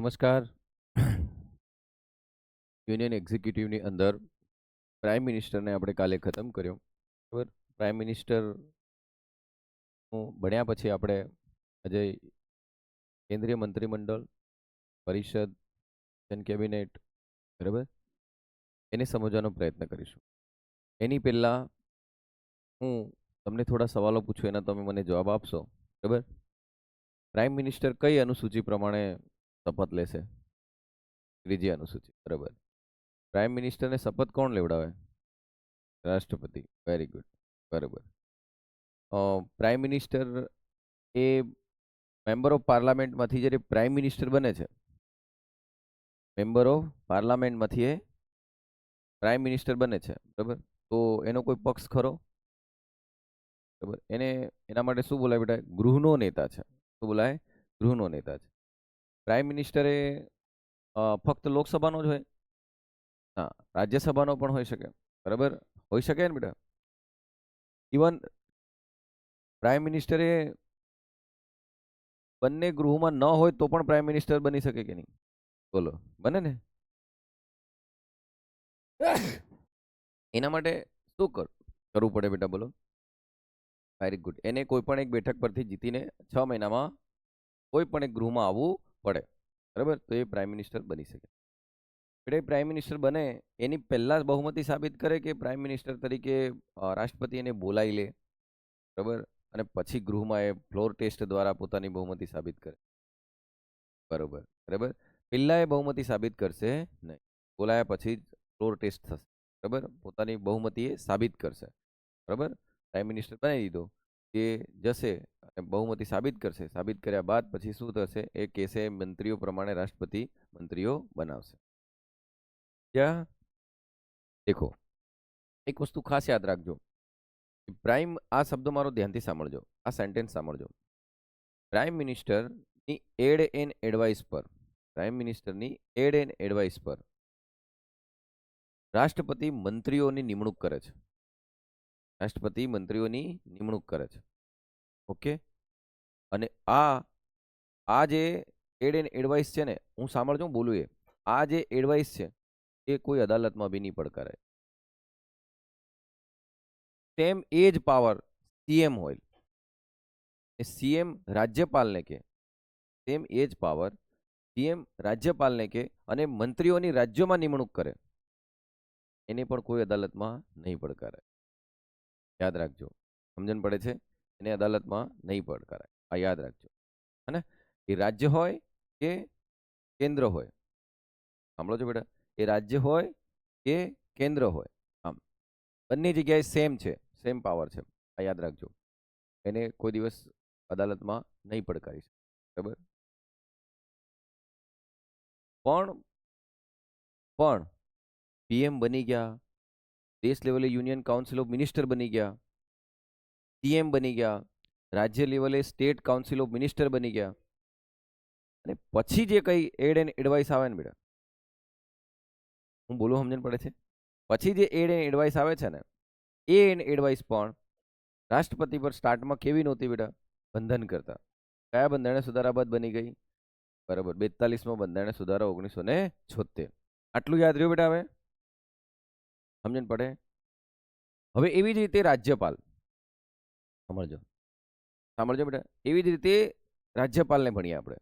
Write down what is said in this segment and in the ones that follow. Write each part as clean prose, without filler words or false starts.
નમસ્કાર. યુનિયન એક્ઝિક્યુટિવની અંદર પ્રાઇમ મિનિસ્ટરને આપણે કાલે ખતમ કર્યો. બરાબર. પ્રાઇમ મિનિસ્ટર ભણ્યા પછી આપણે આજે કેન્દ્રીય મંત્રીમંડળ, પરિષદ, કેબિનેટ, બરાબર, એને સમજવાનો પ્રયત્ન કરીશું. એની પહેલા હું તમને થોડા સવાલો પૂછું, એના તમે મને જવાબ આપશો. બરાબર. પ્રાઇમ મિનિસ્ટર કઈ અનુસૂચિ પ્રમાણે શપથ લેશે? ત્રીજી અનુસૂચિ. બરાબર. પ્રાઇમ મિનિસ્ટરને શપથ કોણ લેવડાવે? રાષ્ટ્રપતિ. Very good. બરાબર. પ્રાઇમ મિનિસ્ટર એ મેમ્બર ઓફ પાર્લામેન્ટમાંથી જ્યારે પ્રાઇમ મિનિસ્ટર બને છે, મેમ્બર ઓફ પાર્લામેન્ટમાંથી એ પ્રાઇમ મિનિસ્ટર બને છે, બરાબર, તો એનો કોઈ પક્ષ ખરો? બરાબર. એના માટે શું બોલાય બેટા? ગૃહનો નેતા છે. શું બોલાય? ગૃહનો નેતા છે. પ્રાઇમ મિનિસ્ટર એ ફક્ત લોકસભાનો જ હોય? હા, રાજ્યસભાનો પણ હોઈ શકે. બરાબર, હોઈ શકે ને બેટા. ઇવન પ્રાઇમ મિનિસ્ટર એ બંને ગૃહમાં ન હોય તો પણ પ્રાઇમ મિનિસ્ટર બની શકે કે નહીં? બોલો, બને ને? એના માટે શું કરવું પડે બેટા? બોલો. Very good. એને કોઈ પણ એક બેઠક પરથી જીતીને 6 મહિનામાં કોઈ પણ એક ગૃહમાં આવવું પડે. બરાબર, તો એ પ્રાઇમ મિનિસ્ટર બની શકે. એટલે પ્રાઇમ મિનિસ્ટર બને એની પહેલા જ બહુમતી સાબિત કરે કે પ્રાઇમ મિનિસ્ટર તરીકે રાષ્ટ્રપતિ એને બોલાવી લે, બરાબર, અને પછી ગૃહમાં એ ફ્લોર ટેસ્ટ દ્વારા પોતાની બહુમતી સાબિત કરે. બરોબર. બરાબર. પહેલા એ બહુમતી સાબિત કરશે નહીં, બોલાયા પછી જ ફ્લોર ટેસ્ટ થશે. બરાબર, પોતાની બહુમતી એ સાબિત કરશે. બરાબર. પ્રાઇમ મિનિસ્ટર બનાવી દીધો, એ જશે અને બહુમતી સાબિત કરશે. સાબિત કર્યા બાદ પછી શું થશે? એ કેસે મંત્રીઓ પ્રમાણે રાષ્ટ્રપતિ મંત્રીઓ બનાવશે. ત્યાં દેખો, એક વસ્તુ ખાસ યાદ રાખજો. પ્રાઇમ, આ શબ્દ મારો ધ્યાનથી સાંભળજો, આ સેન્ટેન્સ સાંભળજો. પ્રાઇમ મિનિસ્ટરની એડ એન્ડ એડવાઇસ પર, પ્રાઇમ મિનિસ્ટરની એડ એન્ડ એડવાઇસ પર રાષ્ટ્રપતિ મંત્રીઓની નિમણૂક કરે છે. રાષ્ટ્રપતિ મંત્રીઓની નિમણૂક કરે છે. ઓકે. અને આ જે એડ એન્ડ એડવાઇસ છે ને, હું સાંભળજો, હું બોલું આ જે એડવાઇસ છે એ કોઈ અદાલતમાં બી નહીં પડકારાય. સેમ એ જ પાવર સીએમ હોય, એ સીએમ રાજ્યપાલને કે, સેમ એ જ પાવર સીએમ રાજ્યપાલને કે અને મંત્રીઓની રાજ્યોમાં નિમણૂક કરે, એને પણ કોઈ અદાલતમાં નહીં પડકારાય. યાદ રાખજો, સમજણ પડે છે? એને અદાલતમાં નહીં પડકારાય, આ યાદ રાખજો. હે, એ રાજ્ય હોય કે કેન્દ્ર હોય. સાંભળો છો બેટા? એ રાજ્ય હોય કે કેન્દ્ર હોય, આમ બંને જગ્યાએ સેમ છે, સેમ પાવર છે. આ યાદ રાખજો. એને કોઈ દિવસ અદાલતમાં નહીં પડકારી શકે. બરાબર. પણ પીએમ બની ગયા, દેશ લેવલે યુનિયન કાઉન્સિલ ઓફ મિનિસ્ટર બની ગયા, સીએમ બની ગયા, રાજ્ય લેવલે સ્ટેટ કાઉન્સિલ ઓફ મિનિસ્ટર બની ગયા, અને પછી જે કઈ એડ એન્ડ એડવાઇસ આવે ને બેટા, હું બોલું, સમજણ પડે છે? પછી જે એડ એન્ડ એડવાઇસ આવે છે ને, એ એન્ડ એડવાઇસ પણ રાષ્ટ્રપતિ પર સ્ટાર્ટમાં કેવી નહોતી બેટા? બંધન કરતા. કયા બંધારણીય સુધારા બાદ બની ગઈ? બરાબર, 42મો બંધારણીય સુધારો 1976. આટલું યાદ રહ્યું બેટા? હવે સમજણ પડે? હવે એવી જ રીતે રાજ્યપાલ, સમજો સાંભળજો બેટા, એવી જ રીતે રાજ્યપાલને ભણીએ આપણે.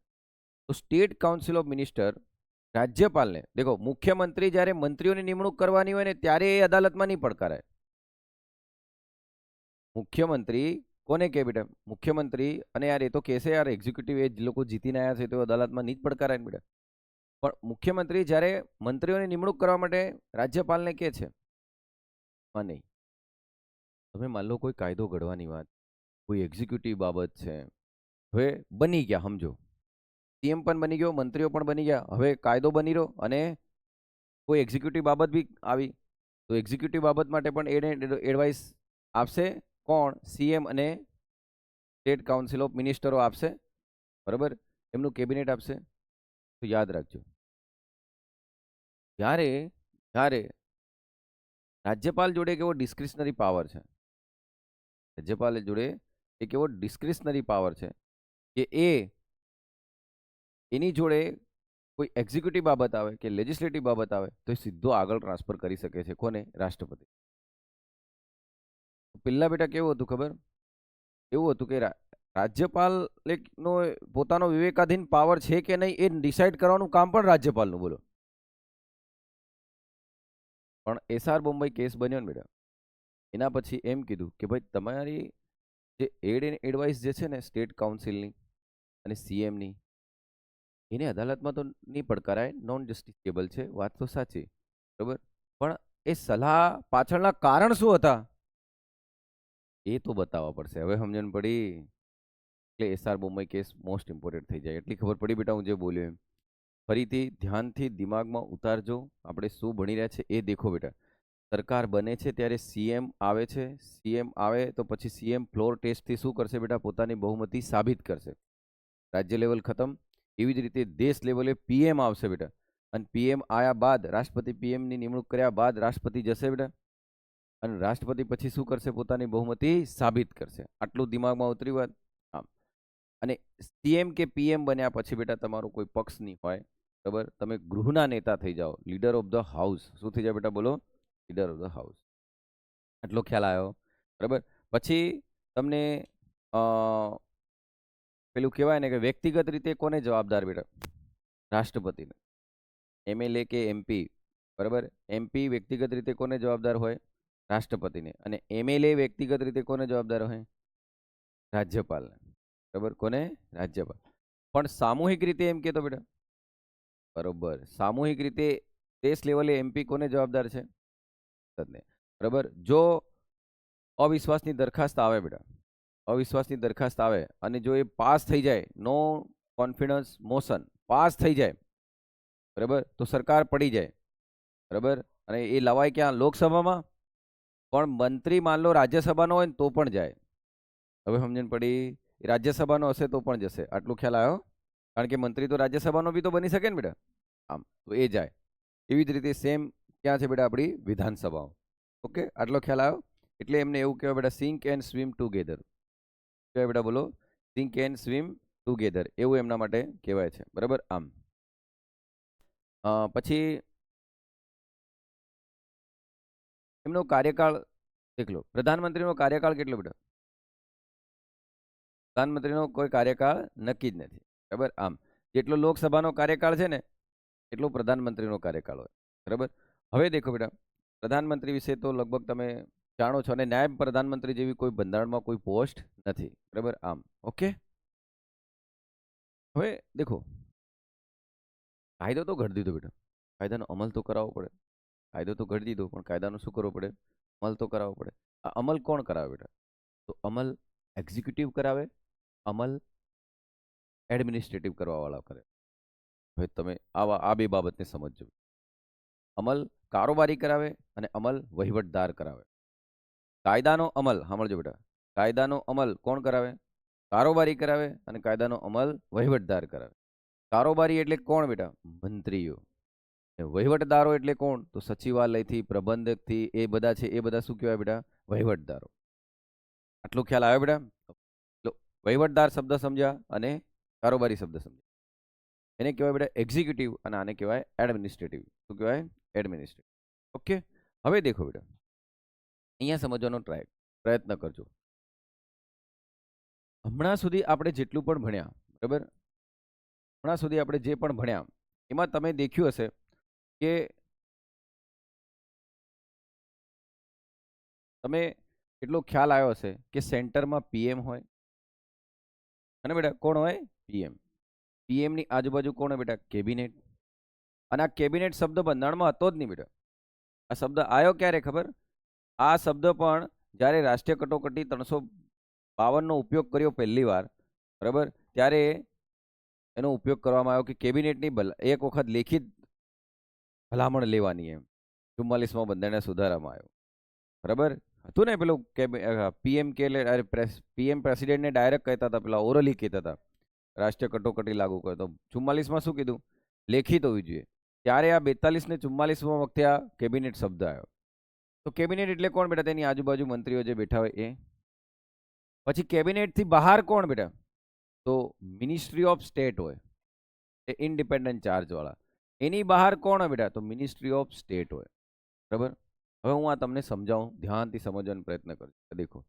તો સ્ટેટ કાઉન્સિલ ઓફ મિનિસ્ટર રાજ્યપાલને, દેખો, મુખ્યમંત્રી જ્યારે મંત્રીઓની નિમણૂક કરવાની હોય ને ત્યારે એ અદાલતમાં નહીં પડકારાય. મુખ્યમંત્રી કોને કે બેટા? મુખ્યમંત્રી, અને યાર એ તો કહેશે યાર એક્ઝિક્યુટિવ એ લોકો જીતીને આવ્યા છે તો અદાલતમાં નહીં જ પડકારાય બેટા. પણ મુખ્યમંત્રી જ્યારે મંત્રીઓની નિમણૂક કરવા માટે રાજ્યપાલને કહે છે, નહીં. તમે માન લો કોઈ કાયદો ઘડવાની વાત, કોઈ એક્ઝિક્યુટિવ બાબત છે, હવે બની ગયા, સમજો, સીએમ પણ બની ગયો, મંત્રીઓ પણ બની ગયા, હવે કાયદો બની રહ્યો અને કોઈ એક્ઝિક્યુટિવ બાબત બી આવી, તો એક્ઝિક્યુટિવ બાબત માટે પણ એડવાઇસ આપશે કોણ? સીએમ અને સ્ટેટ કાઉન્સિલ ઓફ મિનિસ્ટરો આપશે. બરાબર, એમનું કેબિનેટ આપશે. તો યાદ રાખજો, જ્યારે જ્યારે રાજ્યપાલ જોડે કેવો ડિસ્ક્રિશનરી પાવર છે, રાજ્યપાલ જોડે એક એવો ડિસ્ક્રિશનરી પાવર છે કે એની જોડે કોઈ એક્ઝિક્યુટિવ બાબત આવે કે લેજિસ્લેટિવ બાબત આવે તો એ સીધો આગળ ટ્રાન્સફર કરી શકે છે. કોને? રાષ્ટ્રપતિ. પહેલા બેટા કેવું હતું ખબર? એવું હતું કે રાજ્યપાલ નો પોતાનો વિવેકાધીન પાવર છે કે નહીં એ ડિસાઇડ કરવાનું કામ પણ રાજ્યપાલનું. બોલો. પણ એસઆર બોમ્બઈ કેસ બન્યો ને બેટા, એના પછી એમ કીધું કે ભાઈ તમારી જે એડ એન્ડ એડવાઇસ જે છે ને સ્ટેટ કાઉન્સિલની અને સીએમની, એને અદાલતમાં તો નહીં પડકારાય, નોન જસ્ટિસેબલ છે, વાત તો સાચી, બરાબર. પણ એ સલાહ પાછળના કારણ શું હતા એ તો બતાવવા પડશે. હવે સમજણ પડી? એટલે SR Bombay case most important થઈ જાય. એટલી ખબર પડી બેટા હું જે બોલ્યો એમ. ફરીથી ધ્યાનથી દિમાગમાં ઉતારજો. આપણે શું ભણી રહ્યા છે એ દેખો બેટા. સરકાર બને છે ત્યારે સીએમ આવે છે, સીએમ આવે તો પછી સીએમ ફ્લોર ટેસ્ટથી શું કરશે બેટા? પોતાની બહુમતી સાબિત કરશે. રાજ્ય લેવલ ખતમ. એવી જ રીતે દેશ લેવલે પીએમ આવશે બેટા, અને પીએમ આવ્યા બાદ રાષ્ટ્રપતિ પીએમની નિમણૂક કર્યા બાદ રાષ્ટ્રપતિ જશે બેટા, અને રાષ્ટ્રપતિ પછી શું કરશે? પોતાની બહુમતી સાબિત કરશે. આટલું દિમાગમાં ઉતરી વાત. આમ અને સીએમ કે પીએમ બન્યા પછી બેટા તમારો કોઈ પક્ષ નહીં હોય, બરાબર. તમે ગૃહના નેતા થઈ જાઓ, લીડર ઓફ ધ હાઉસ. શું થઈ જાય બેટા? બોલો. Leader of the house. આટલો ખ્યાલ આવ્યો, બરાબર. પછી તમને પેલું કહેવાય ને કે વ્યક્તિગત રીતે કોને જવાબદાર બેટા? રાષ્ટ્રપતિને. એમએલએ કે એમપી, બરાબર. એમપી વ્યક્તિગત રીતે કોને જવાબદાર હોય? રાષ્ટ્રપતિને. અને એમએલએ વ્યક્તિગત રીતે કોને જવાબદાર હોય? રાજ્યપાલને. બરાબર. કોને? રાજ્યપાલ. પણ સામૂહિક રીતે એમ કહેતો બેટા, બરોબર, સામૂહિક રીતે દેશ લેવલે એમપી કોને જવાબદાર છે? સંસદને. બરાબર. જો અવિશ્વાસની દરખાસ્ત આવે બેટા, અવિશ્વાસની દરખાસ્ત આવે અને જો એ પાસ થઈ જાય, નો કોન્ફિડન્સ મોશન પાસ થઈ જાય, બરાબર, તો સરકાર પડી જાય, બરાબર. અને એ લવાય ક્યાં? લોકસભામાં. પણ મંત્રી માન લો રાજ્યસભાનો હોય ને તો પણ જાય. હવે સમજણ પડી? રાજ્યસભાનો હશે તો પણ જશે. આટલું ખ્યાલ આવ્યો? કારણ કે મંત્રી તો રાજ્યસભાનો બી તો બની શકે ને બેટા. આમ તો એ જાય. એવી જ રીતે સેમ ક્યાં છે બેટા? આપણી વિધાનસભાઓ. ઓકે, આટલો ખ્યાલ આવ્યો? એટલે એમને એવું કહેવાય બેટા, સિંક એન્ડ સ્વિમ ટુગેધર. કહેવાય બેટા? બોલો. સિંક એન્ડ સ્વિમ ટુગેધર એવું એમના માટે કહેવાય છે, બરાબર. આમ પછી એમનો કાર્યકાળ દેખ લો. પ્રધાનમંત્રીનો કાર્યકાળ કેટલો બેટા? પ્રધાનમંત્રીનો કોઈ કાર્યકાળ નક્કી જ નથી, બરાબર. આમ જેટલો લોકસભાનો કાર્યકાળ છે ને એટલો પ્રધાનમંત્રીનો કાર્યકાળ હોય, બરાબર. હવે દેખો બેટા, પ્રધાનમંત્રી વિશે તો લગભગ તમે જાણો છો, અને નાયબ પ્રધાનમંત્રી જેવી કોઈ બંધારણમાં કોઈ પોસ્ટ નથી, બરાબર. આમ ઓકે. હવે દેખો, કાયદો તો ઘડી દીધો બેટા, કાયદાનો અમલ તો કરાવવો પડે. કાયદો તો ઘડી દીધો, પણ કાયદાનો શું કરવો પડે? અમલ તો કરાવવો પડે. આ અમલ કોણ કરાવે બેટા? તો અમલ એક્ઝિક્યુટિવ કરાવે, અમલ એડમિનિસ્ટ્રેટિવ કરવાવાળા કરે. હવે તમે આ બે બાબતને સમજજો. અમલ કારોબારી કરાવે અને અમલ વહીવટદાર કરાવે. કાયદાનો અમલ સાંભળજો બેટા, કાયદાનો અમલ કોણ કરાવે? કારોબારી કરાવે, અને કાયદાનો અમલ વહીવટદાર કરાવે. કારોબારી એટલે કોણ બેટા? મંત્રીઓ. વહીવટદારો એટલે કોણ? તો સચિવાલયથી, પ્રબંધકથી એ બધા છે, એ બધા શું કહેવાય બેટા? વહીવટદારો. આટલો ખ્યાલ આવ્યો બેટા? વહીવટદાર શબ્દ સમજ્યા અને કારોબારી શબ્દ સમજ્યા. એને કહેવાય બેટા એક્ઝિક્યુટિવ, અને આને કહેવાય એડમિનિસ્ટ્રેટિવ. શું કહેવાય? એડમિનિસ્ટ્રેટિવ. ઓકે. હવે દેખો બેટા, અહીંયા સમજવાનો પ્રયત્ન કરજો. હમણાં સુધી આપણે જેટલું પણ ભણ્યા, બરાબર, હમણાં સુધી આપણે જે પણ ભણ્યા એમાં તમે દેખ્યું હશે કે તમે એટલો ખ્યાલ આવ્યો હશે કે સેન્ટરમાં પીએમ હોય, અને બેટા કોણ હોય? પીએમ. પીએમની આજુબાજુ કોણ હોય બેટા? કેબિનેટ. અને આ કેબિનેટ શબ્દ બંધારણમાં હતો જ નહીં બેટા. આ શબ્દ આવ્યો ક્યારે ખબર? આ શબ્દ પણ જ્યારે રાષ્ટ્રીય કટોકટી 352નો ઉપયોગ કર્યો પહેલી વાર, બરાબર, ત્યારે એનો ઉપયોગ કરવામાં આવ્યો કે કેબિનેટની એક વખત લેખિત ભલામણ લેવાની એમ 44માં બંધારણના સુધારામાં આવ્યો, બરાબર. હતું ને પેલું પીએમ કે પીએમ પ્રેસિડેન્ટને ડાયરેક્ટ કહેતા હતા, પેલા ઓરલી કહેતા હતા રાષ્ટ્રીય કટોકટી લાગુ કરતો. 44માં શું કીધું? લેખિત હોવી જોઈએ. ત્યારે આ 42 ને 44માં વખતે આ કેબિનેટ શબ્દ આવ્યો. તો કેબિનેટ એટલે કોણ બેટા? તેની આજુબાજુ મંત્રીઓ જે બેઠા હોય એ. પછી કેબિનેટથી બહાર કોણ બેટા? તો મિનિસ્ટ્રી ઓફ સ્ટેટ હોય. એ ઇન્ડિપેન્ડન્ટ ચાર્જવાળા. એની બહાર કોણ હોય બેટા? તો મિનિસ્ટ્રી ઓફ સ્ટેટ હોય. બરાબર. હવે હું આ તમને સમજાવું, ધ્યાનથી સમજવાનો પ્રયત્ન કરું. દેખો,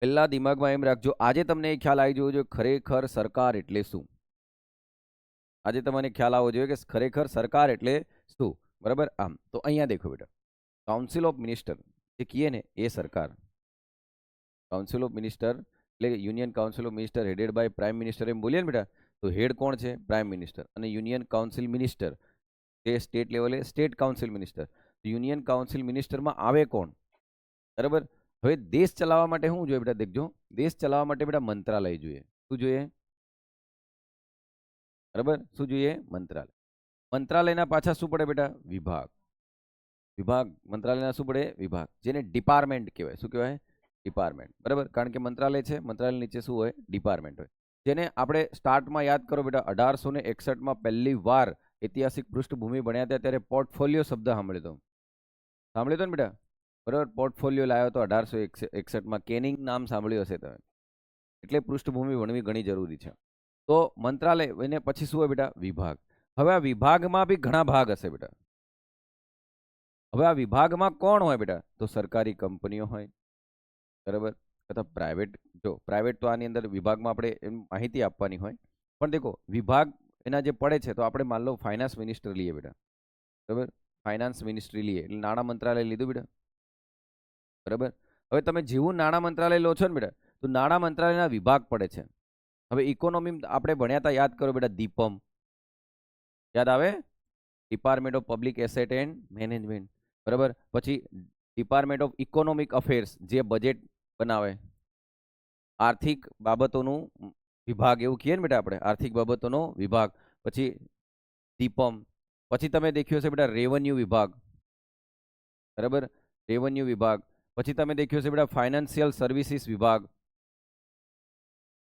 પહેલા દિમાગમાં એમ રાખજો, આજે તમને એ ખ્યાલ આવી જવો જોઈએ ખરેખર સરકાર એટલે શું. આજે તમને ખ્યાલ આવવો જોઈએ કે ખરેખર સરકાર એટલે શું. બરાબર. આમ તો અહીંયા દેખો બેટા, કાઉન્સિલ ઓફ મિનિસ્ટર જે કહીએ ને એ સરકાર. કાઉન્સિલ ઓફ મિનિસ્ટર એટલે union council of minister headed by prime minister એમ બોલીએ ને બેટા, તો હેડ કોણ છે? Prime minister. અને યુનિયન કાઉન્સિલ મિનિસ્ટર તે સ્ટેટ લેવલે state council minister. Union council મિનિસ્ટરમાં આવે કોણ? બરાબર. હવે દેશ ચલાવવા માટે શું જોઈએ બેટા? દેખજો, દેશ ચલાવવા માટે બેટા મંત્રાલય જોઈએ. શું જોઈએ? બરાબર. શું જોઈએ? મંત્રાલય. મંત્રાલયના પાછા શું પડે બેટા? વિભાગ. વિભાગ મંત્રાલયના શું પડે? વિભાગ, જેને ડિપાર્ટમેન્ટ કહેવાય. શું કહેવાય? ડિપાર્ટમેન્ટ. બરાબર. કારણ કે મંત્રાલય છે, મંત્રાલય નીચે શું હોય? ડિપાર્ટમેન્ટ હોય. જેને આપણે સ્ટાર્ટમાં યાદ કરો બેટા, 1861માં પહેલી વાર ઐતિહાસિક પૃષ્ઠભૂમિ ભણ્યા હતા ત્યારે પોર્ટફોલિયો શબ્દ સાંભળ્યો હતો. સાંભળ્યો હતો ને બેટા? બરાબર. પોર્ટફોલિયો લાવ્યો હતો 1861માં. કેનિંગ નામ સાંભળ્યું હશે તમે. એટલે પૃષ્ઠભૂમિ ભણવી ઘણી જરૂરી છે. તો મંત્રાલય એને પછી શું હોય બેટા? વિભાગ. હવે આ વિભાગમાં બી ઘણા ભાગ હશે બેટા. હવે આ વિભાગમાં કોણ હોય બેટા? તો સરકારી કંપનીઓ હોય. બરાબર. અથવા પ્રાઇવેટ. જો પ્રાઇવેટ તો આની અંદર વિભાગમાં આપણે એમ માહિતી આપવાની હોય. પણ દેખો, વિભાગ એના જે પડે છે, તો આપણે માન લો ફાઇનાન્સ મિનિસ્ટર લઈએ બેટા. બરાબર. ફાઇનાન્સ મિનિસ્ટ્રી લઈએ એટલે નાણાં મંત્રાલય લીધું બેટા. બરાબર. હવે તમે જેવું નાણાં મંત્રાલય લો છો ને બેટા, તો નાણાં મંત્રાલયના વિભાગ પડે છે. હવે ઇકોનોમી આપણે ભણ્યા હતા, યાદ કરો બેટા, દીપમ. યાદ આવે? Department of public asset and management. બરાબર. પછી ડિપાર્ટમેન્ટ ઓફ ઇકોનોમિક અફેર્સ જે બજેટ બનાવે. આર્થિક બાબતોનું વિભાગ એવું કહીએ ને બેટા આપણે, આર્થિક બાબતોનો વિભાગ. પછી દીપમ. પછી તમે દેખ્યું હશે બેટા રેવન્યુ વિભાગ. બરાબર. રેવન્યુ વિભાગ. પછી તમે દેખ્યું હશે બેટા ફાઇનાન્શિયલ સર્વિસીસ વિભાગ.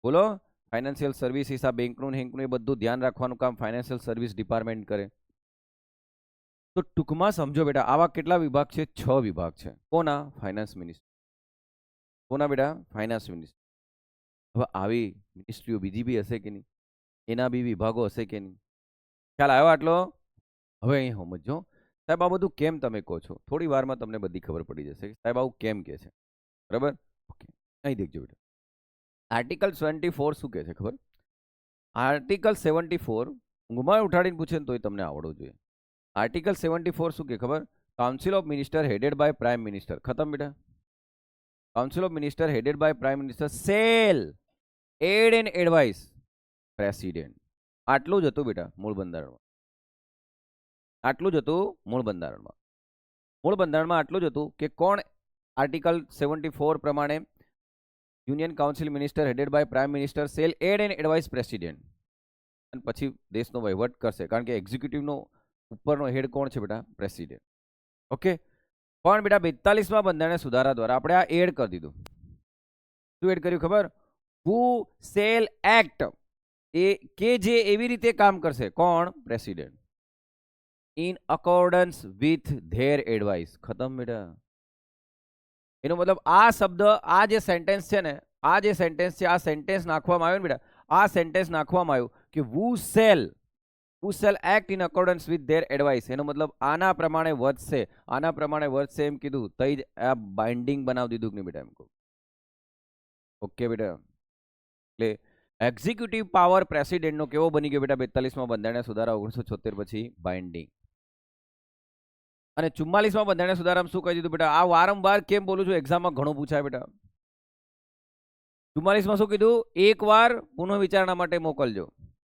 બોલો. ફાઇનાન્શિયલ સર્વિસીસ, આ બેંકનું હેંકનું એ બધું ધ્યાન રાખવાનું કામ ફાઇનાન્શિયલ સર્વિસ ડિપાર્ટમેન્ટ કરે. તો ટૂંકમાં સમજો બેટા, આવા કેટલા વિભાગ છે? 6 વિભાગ છે. કોના? Finance minister. કોના બેટા? Finance minister. હવે આવી મિનિસ્ટ્રીઓ બીજી બી હશે કે નહીં? એના બી વિભાગો હશે કે નહીં? ખ્યાલ આવ્યો આટલો? હવે અહીં સમજો સાહેબ, આ બધું કેમ તમે કહો છો? થોડી વારમાં તમને બધી ખબર પડી જશે સાહેબ આવું કેમ કહે છે. બરાબર. ઓકે, અહીં દેખજો બેટા, આર્ટિકલ 74 શું કહે છે ખબર? આર્ટિકલ 74 ઊંઘમાં ઉઠાડીને પૂછે ને તોય તમને આવડવું જોઈએ. આર્ટિકલ 74 શું કે ખબર? Council of minister headed by prime minister. ખતમ બેટા. Council of minister headed by prime minister shall aid and advise president. આટલું જ હતું બેટા મૂળ બંધારણમાં. આટલું જ હતું મૂળ બંધારણમાં. મૂળ બંધારણમાં આટલું જ હતું કે કોણ આર્ટિકલ 74 પ્રમાણે union council minister headed by prime minister shall aid and advise president. અને પછી દેશનો વહીવટ કરશે, કારણ કે એક્ઝિક્યુટિવનો ઉપરનો હેડ કોણ છે બેટા? પ્રેસિડેન્ટ. ઓકે. પણ બેટા 42માં બંધારણ સુધારા દ્વારા આપણે આ એડ કરી દીધું. શું એડ કર્યું ખબર? હુ સેલ એક્ટ, એ કે જે એવી રીતે કામ કરશે. કોણ? President. In accordance with their advice. ખતમ બેટા. એનો મતલબ આ શબ્દ, આ જે સેન્ટેન્સ છે ને, આ જે સેન્ટેન્સ છે, આ સેન્ટેન્સ નાખવામાં આવ્યો ને બેટા, આ સેન્ટેન્સ નાખવામાં આવ્યું કે who shall act in accordance with their advice. એનો મતલબ આના પ્રમાણે વધશે, આના પ્રમાણે વધશે એમ કીધું, તઈ જ આ બાઇન્ડિંગ બનાવી દીધું કે નહીં બેટા એમ કહું. ઓકે બેટા. એટલે એક્ઝિક્યુટિવ પાવર પ્રેસિડેન્ટનો કેવો બની ગયો બેટા? 42માં બંધારણ સુધારા 1976 પછી બાઇન્ડિંગ. અને 44માં બંધારણ સુધારામાં શું કહી દીધું બેટા? આ વારંવાર કેમ બોલું છું, એક્ઝામમાં ઘણું પૂછાય બેટા. 44માં શું કીધું? એક વાર પુનઃ વિચારણા માટે મોકલજો,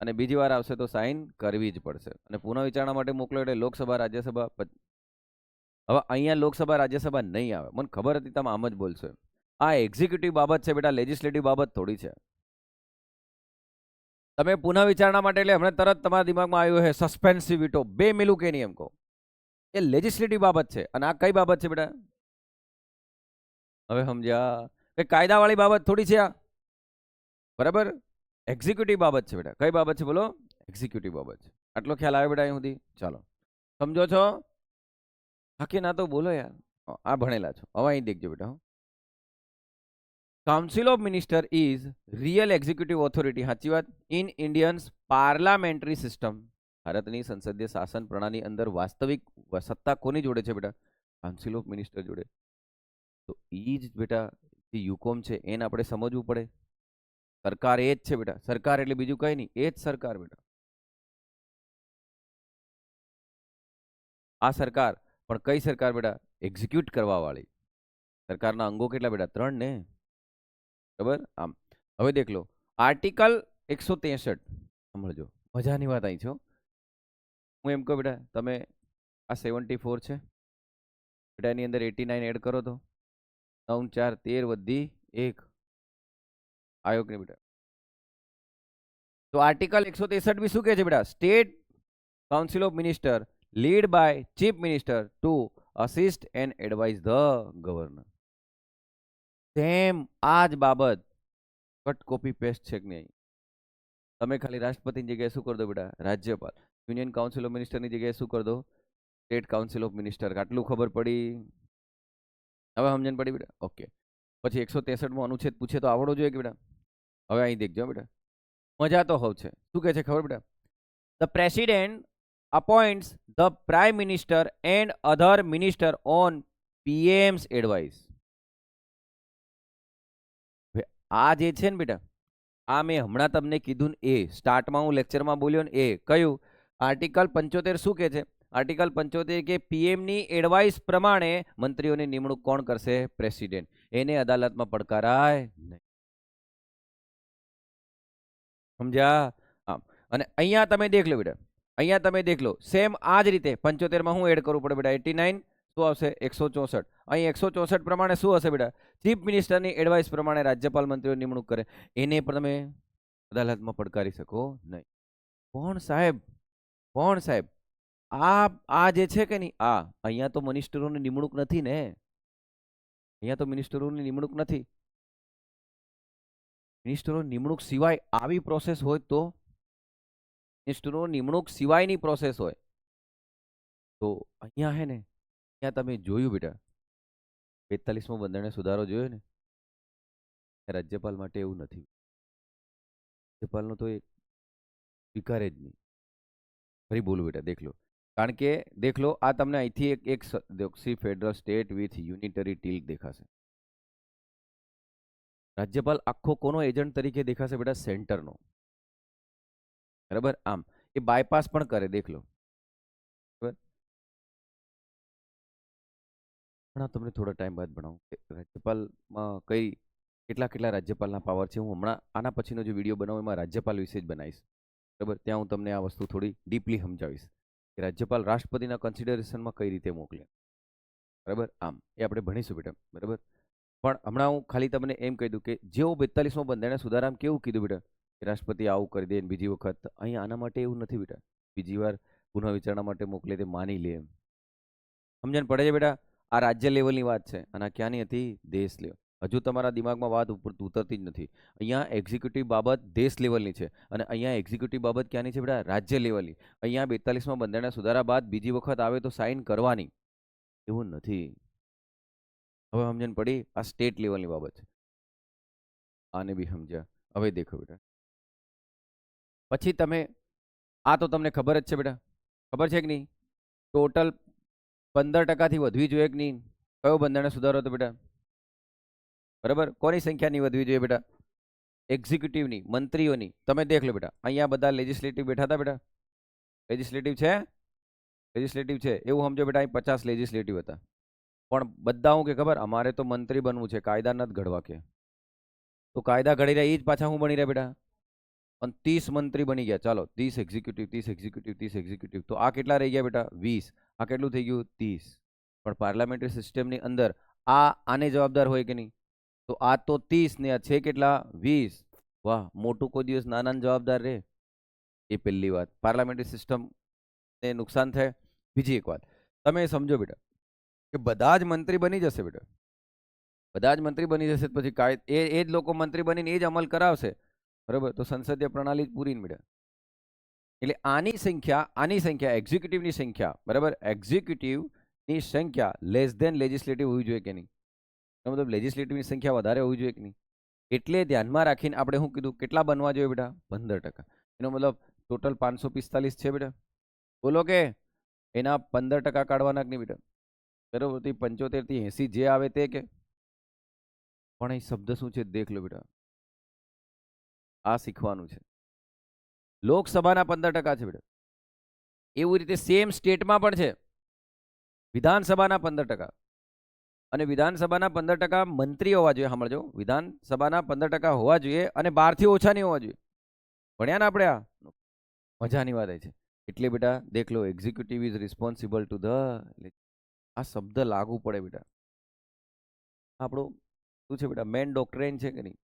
અને બીજી વાર આવશે તો સાઇન કરવી જ પડશે. અને પુનઃ વિચારણા માટે મોકલો એટલે લોકસભા રાજ્યસભા. હવે અહીંયા લોકસભા રાજ્યસભા નહીં આવે, મને ખબર હતી તમે આમ જ બોલશો. આ એક્ઝિક્યુટિવ બાબત છે બેટા, લેજિસ્લેટિવ બાબત થોડી છે. તમે પુનઃ વિચારણા માટે એટલે હમણાં તરત તમારા દિમાગમાં આવ્યું છે સસ્પેન્સિવ વિટો, 2 મિલું કે નહીં એમ કહો. એ લેજિસ્લેટિવ બાબત છે. અને આ કઈ બાબત છે બેટા? હવે સમજ્યા? એ કાયદાવાળી બાબત થોડી છે આ. બરાબર. એક્ઝિક્યુટિવ બાબત છે બેટા. કઈ બાબત છે બોલો? એક્ઝિક્યુટિવ બાબત છે. આટલો ખ્યાલ આવે બેટા અહીં સુધી? ચાલો, સમજો છો? હાકે ના તો બોલો યાર. આ ભણેલા છો. હવે અહીં દેખજો બેટા. Council of minister is real executive authority, સાચી વાત, ઇન ઇન્ડિયન્સ પાર્લામેન્ટરી સિસ્ટમ. ભારતની સંસદીય શાસન પ્રણાલી અંદર વાસ્તવિક સત્તા કોની જોડે છે બેટા? કાઉન્સિલ ઓફ મિનિસ્ટર જોડે. તો એ જ બેટા જે યુકોમ છે એને આપણે સમજવું પડે. સરકાર એ જ છે બેટા, સરકાર એટલે બીજું કઈ નહીં, એ જ સરકાર બેટા. આ સરકાર પણ કઈ સરકાર બેટા? એક્ઝિક્યુટ કરવા વાળી. સરકારના અંગો કેટલા બેટા? 3 ને. બરાબર. આમ હવે દેખ લો આર્ટિકલ 163, સમજો મજાની વાત અહીં છે. હું એમ કહું બેટા તમે આ 74 છે બેટા, એની અંદર 89 એડ કરો તો 9 4 13 વધી 1 આયોગની બેટા. તો આર્ટિકલ 163 બી શું કહે છે બેટા? State council of minister lead by chief minister to assist and advise the governor. Same આ જ બાબત કટ કોપી પેસ્ટ છે કે નહીં? તમે ખાલી રાષ્ટ્રપતિની જગ્યાએ શું કરી દો બેટા? રાજ્યપાલ. યુનિયન કાઉન્સિલ ઓફ મિનિસ્ટરની જગ્યાએ શું કરી દો? State council of minister. આટલું ખબર પડી? હવે સમજણ પડી બેટા? ઓકે. પછી 163 અનુચ્છેદ પૂછે તો આવડવો જોઈએ કે બેટા? હવે અહીં દેખજો બેટા, મજા તો હોવ છે. શું કહે છે ખબર બેટા? The president appoints the prime minister and other minister on PM's advice. આ જે છે ને બેટા, આ મેં હમણાં તમને કીધું ને, એ સ્ટાર્ટમાં હું લેક્ચરમાં બોલ્યો ને, એ કયું આર્ટિકલ 75 શું કહે છે? આર્ટિકલ 75 કે પીએમની એડવાઇસ પ્રમાણે મંત્રીઓની નિમણૂક કોણ કરશે? પ્રેસિડેન્ટ. એને અદાલતમાં પડકારાય નહીં. સમજ્યા? આમ અને અહીંયા તમે દેખ લો બેટા, અહીંયા તમે દેખ લો સેમ આ જ રીતે 75 માં હું એડ કરવું પડે બેટા? 89 શું આવશે? 164. અહીં 164 પ્રમાણે શું હશે બેટા? ચીફ મિનિસ્ટરની એડવાઇસ પ્રમાણે રાજ્યપાલ મંત્રીઓ નિમણૂક કરે, એને પણ તમે અદાલતમાં પડકારી શકો નહીં. કોણ સાહેબ? કોણ સાહેબ? આ જે છે કે નહીં, આ અહીંયા તો મિનિસ્ટરોની નિમણૂક નથી ને, અહીંયા તો મિનિસ્ટરોની નિમણૂક નથી. મિનિસ્ટરો નિમણૂક સિવાય આવી પ્રોસેસ હોય તો, મિનિસ્ટરો નિમણૂક સિવાયની પ્રોસેસ હોય તો અહીંયા હે ને, ત્યાં તમે જોયું બેટા 42મો બંધારણીય સુધારો જોયો ને, રાજ્યપાલ માટે એવું નથી. રાજ્યપાલનો તો એક સ્વીકારે જ નહીં. ફરી બોલું બેટા, દેખ લો. કારણ કે દેખ લો આ તમને અહીંથી એક federal state with unitary tilt દેખાશે. રાજ્યપાલ આખો કોનો એજન્ટ તરીકે દેખાશે બેટા? સેન્ટરનો. બરાબર. આમ એ બાયપાસ પણ કરે, દેખ લો. બરાબર. હમણાં તમને થોડા ટાઈમ બાદ ભણાવું કે રાજ્યપાલમાં કેટલા રાજ્યપાલના પાવર છે. હું હમણાં આના પછીનો જે વિડીયો બનાવું એમાં રાજ્યપાલ વિશે જ બનાવીશ. બરાબર. ત્યાં હું તમને આ વસ્તુ થોડી ડીપલી સમજાવીશ કે રાજ્યપાલ રાષ્ટ્રપતિના કન્સિડરેશનમાં કઈ રીતે મોકલે. બરાબર. આમ એ આપણે ભણીશું બેટા. બરાબર. પણ હમણાં હું ખાલી તમને એમ કહી દઉં કે જેવો 42મો બંધારણીય સુધારામાં કેવું કીધું બેટા કે રાષ્ટ્રપતિ આવું કરી દે બીજી વખત, અહીં આના માટે એવું નથી બેટા. બીજી વાર પુનઃ વિચારણા માટે મોકલે તે માની લે એમ. સમજણ પડે છે બેટા? આ રાજ્ય લેવલની વાત છે અને આ ક્યાંની હતી? દેશ લેવલ. હજુ તમારા દિમાગમાં વાત ઉપર ઉતરતી જ નથી. અહીંયા એક્ઝિક્યુટિવ બાબત દેશ લેવલની છે અને અહીંયા એક્ઝિક્યુટિવ બાબત ક્યાંની છે બેટા? રાજ્ય લેવલની. અહીંયા 42મા બંધારણીય સુધારા બાદ બીજી વખત આવે તો સાઇન કરવાની, એવું નથી. હવે સમજણ પડી? આ સ્ટેટ લેવલની બાબત છે. આને બી સમજ્યા? હવે દેખો બેટા, પછી તમે આ તો તમને ખબર જ છે બેટા, ખબર છે કે નહીં? ટોટલ 15% વધવી જોઈએ કે નહીં? કયો બંધારણીય સુધારો હતો બેટા? બરાબર. કોની સંખ્યા નહીં વધવી જોઈએ બેટા? એક્ઝિક્યુટિવની, મંત્રીઓની. તમે દેખ લો બેટા, અહીંયા બધા લેજિસ્લેટિવ બેઠા હતા બેટા. લેજિસ્લેટિવ છે, લેજિસ્લેટિવ છે એવું સમજો બેટા. અહીં 50 લેજિસ્લેટિવ હતા, પણ બધા હું કે ખબર, અમારે તો મંત્રી બનવું છે, કાયદા નથી ઘડવા કે. તો કાયદા ઘડી રહ્યા એ જ પાછા હું બની રહ્યા બેટા? અને 30 મંત્રી બની ગયા. ચાલો 30 એક્ઝિક્યુટિવ, 30 એક્ઝિક્યુટિવ, 30 એક્ઝિક્યુટિવ. તો આ કેટલા રહી ગયા બેટા? 20. આ કેટલું થઈ ગયું? 30. પણ પાર્લામેન્ટરી સિસ્ટમની અંદર આને જવાબદાર હોય કે નહીં? તો આ તો 30 ને આ છે કેટલા? 20. વાહ, મોટું કોઈ દિવસ નાના જવાબદાર રહે? એ પહેલી વાત. પાર્લામેન્ટરી સિસ્ટમ ને નુકસાન થાય. બીજી એક વાત તમે સમજો બેટા કે બધા જ મંત્રી બની જશે બેટા, બધા જ મંત્રી બની જશે પછી એ જ લોકો મંત્રી બનીને એ જ અમલ કરાવશે. બરાબર. તો સંસદીય પ્રણાલી જ પૂરી બેટા. એટલે આની સંખ્યા એક્ઝિક્યુટિવની સંખ્યા, બરાબર, એક્ઝિક્યુટિવની સંખ્યા લેસ ધેન લેજિસ્લેટિવ હોવી જોઈએ કે નહીં? મતલબ લેજિસ્લેટિવની સંખ્યા વધારે હોવી જોઈએ કે નહીં? એટલે ધ્યાનમાં રાખીને આપણે શું કીધું, કેટલા બનવા જોઈએ બેટા? 15%. એનો મતલબ ટોટલ 545 છે બેટા. બોલો કે એના 15% કાઢવાના કે નહીં બેટા? બરોબર, 75 થી 80 જે આવે તે કે. પણ એ શબ્દ શું છે દેખ લો બેટા, આ શીખવાનું છે. લોકસભાના 15% છે બેટા. એવું રીતે સેમ સ્ટેટમાં પણ છે, વિધાનસભાના 15%. અને વિધાનસભાના 15% મંત્રી હોવા જોઈએ. સાંભળજો, વિધાનસભાના 15% હોવા જોઈએ અને 12 થી ઓછા નહીં હોવા જોઈએ. ભણ્યા ને આપણે? આ મજાની વાત છે. એટલે બેટા દેખ લો, executive is responsible to the, આ શબ્દ લાગુ પડે બેટા. આપણું શું છે બેટા? મેન ડોક્ટ્રેન છે કે નહીં?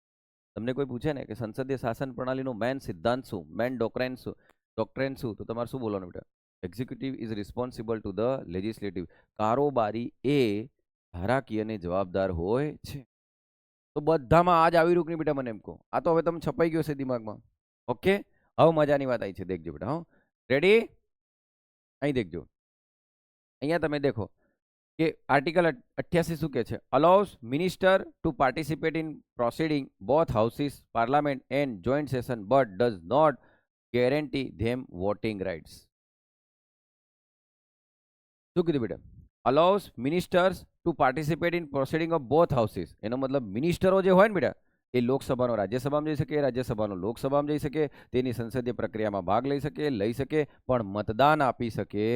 તમને કોઈ પૂછે ને કે સંસદીય શાસન પ્રણાલીનો મેન સિદ્ધાંત શું, મેન ડોક્ટ્રેન શું, તો તમારે શું બોલવાનું બેટા? Executive is responsible to the legislative. કારોબારી એ ધારાકીયને જવાબદાર હોય છે. તો બધામાં આજ આવી રૂપ નહીં બેટા, મને એમ કહો. આ તો હવે તમે છપાઈ ગયો છે દિમાગમાં. ઓકે, હવે મજાની વાત આવી છે, દેખજો બેટા. હા, રેડી? અહીં દેખજો, અહીંયા તમે દેખો કે આર્ટિકલ 88 શું કહે છે? Allows minister to participate in proceeding both houses parliament and joint session but does not guarantee them voting rights. શું કીધું બેટા? Allows ministers to participate in proceeding of both houses. એનો મતલબ મિનિસ્ટરો જે હોય ને બેટા, એ લોકસભાનો રાજ્યસભામાં જઈ શકે, રાજ્યસભાનો લોકસભામાં જઈ શકે, તેની સંસદીય પ્રક્રિયામાં ભાગ લઈ શકે, પણ મતદાન આપી શકે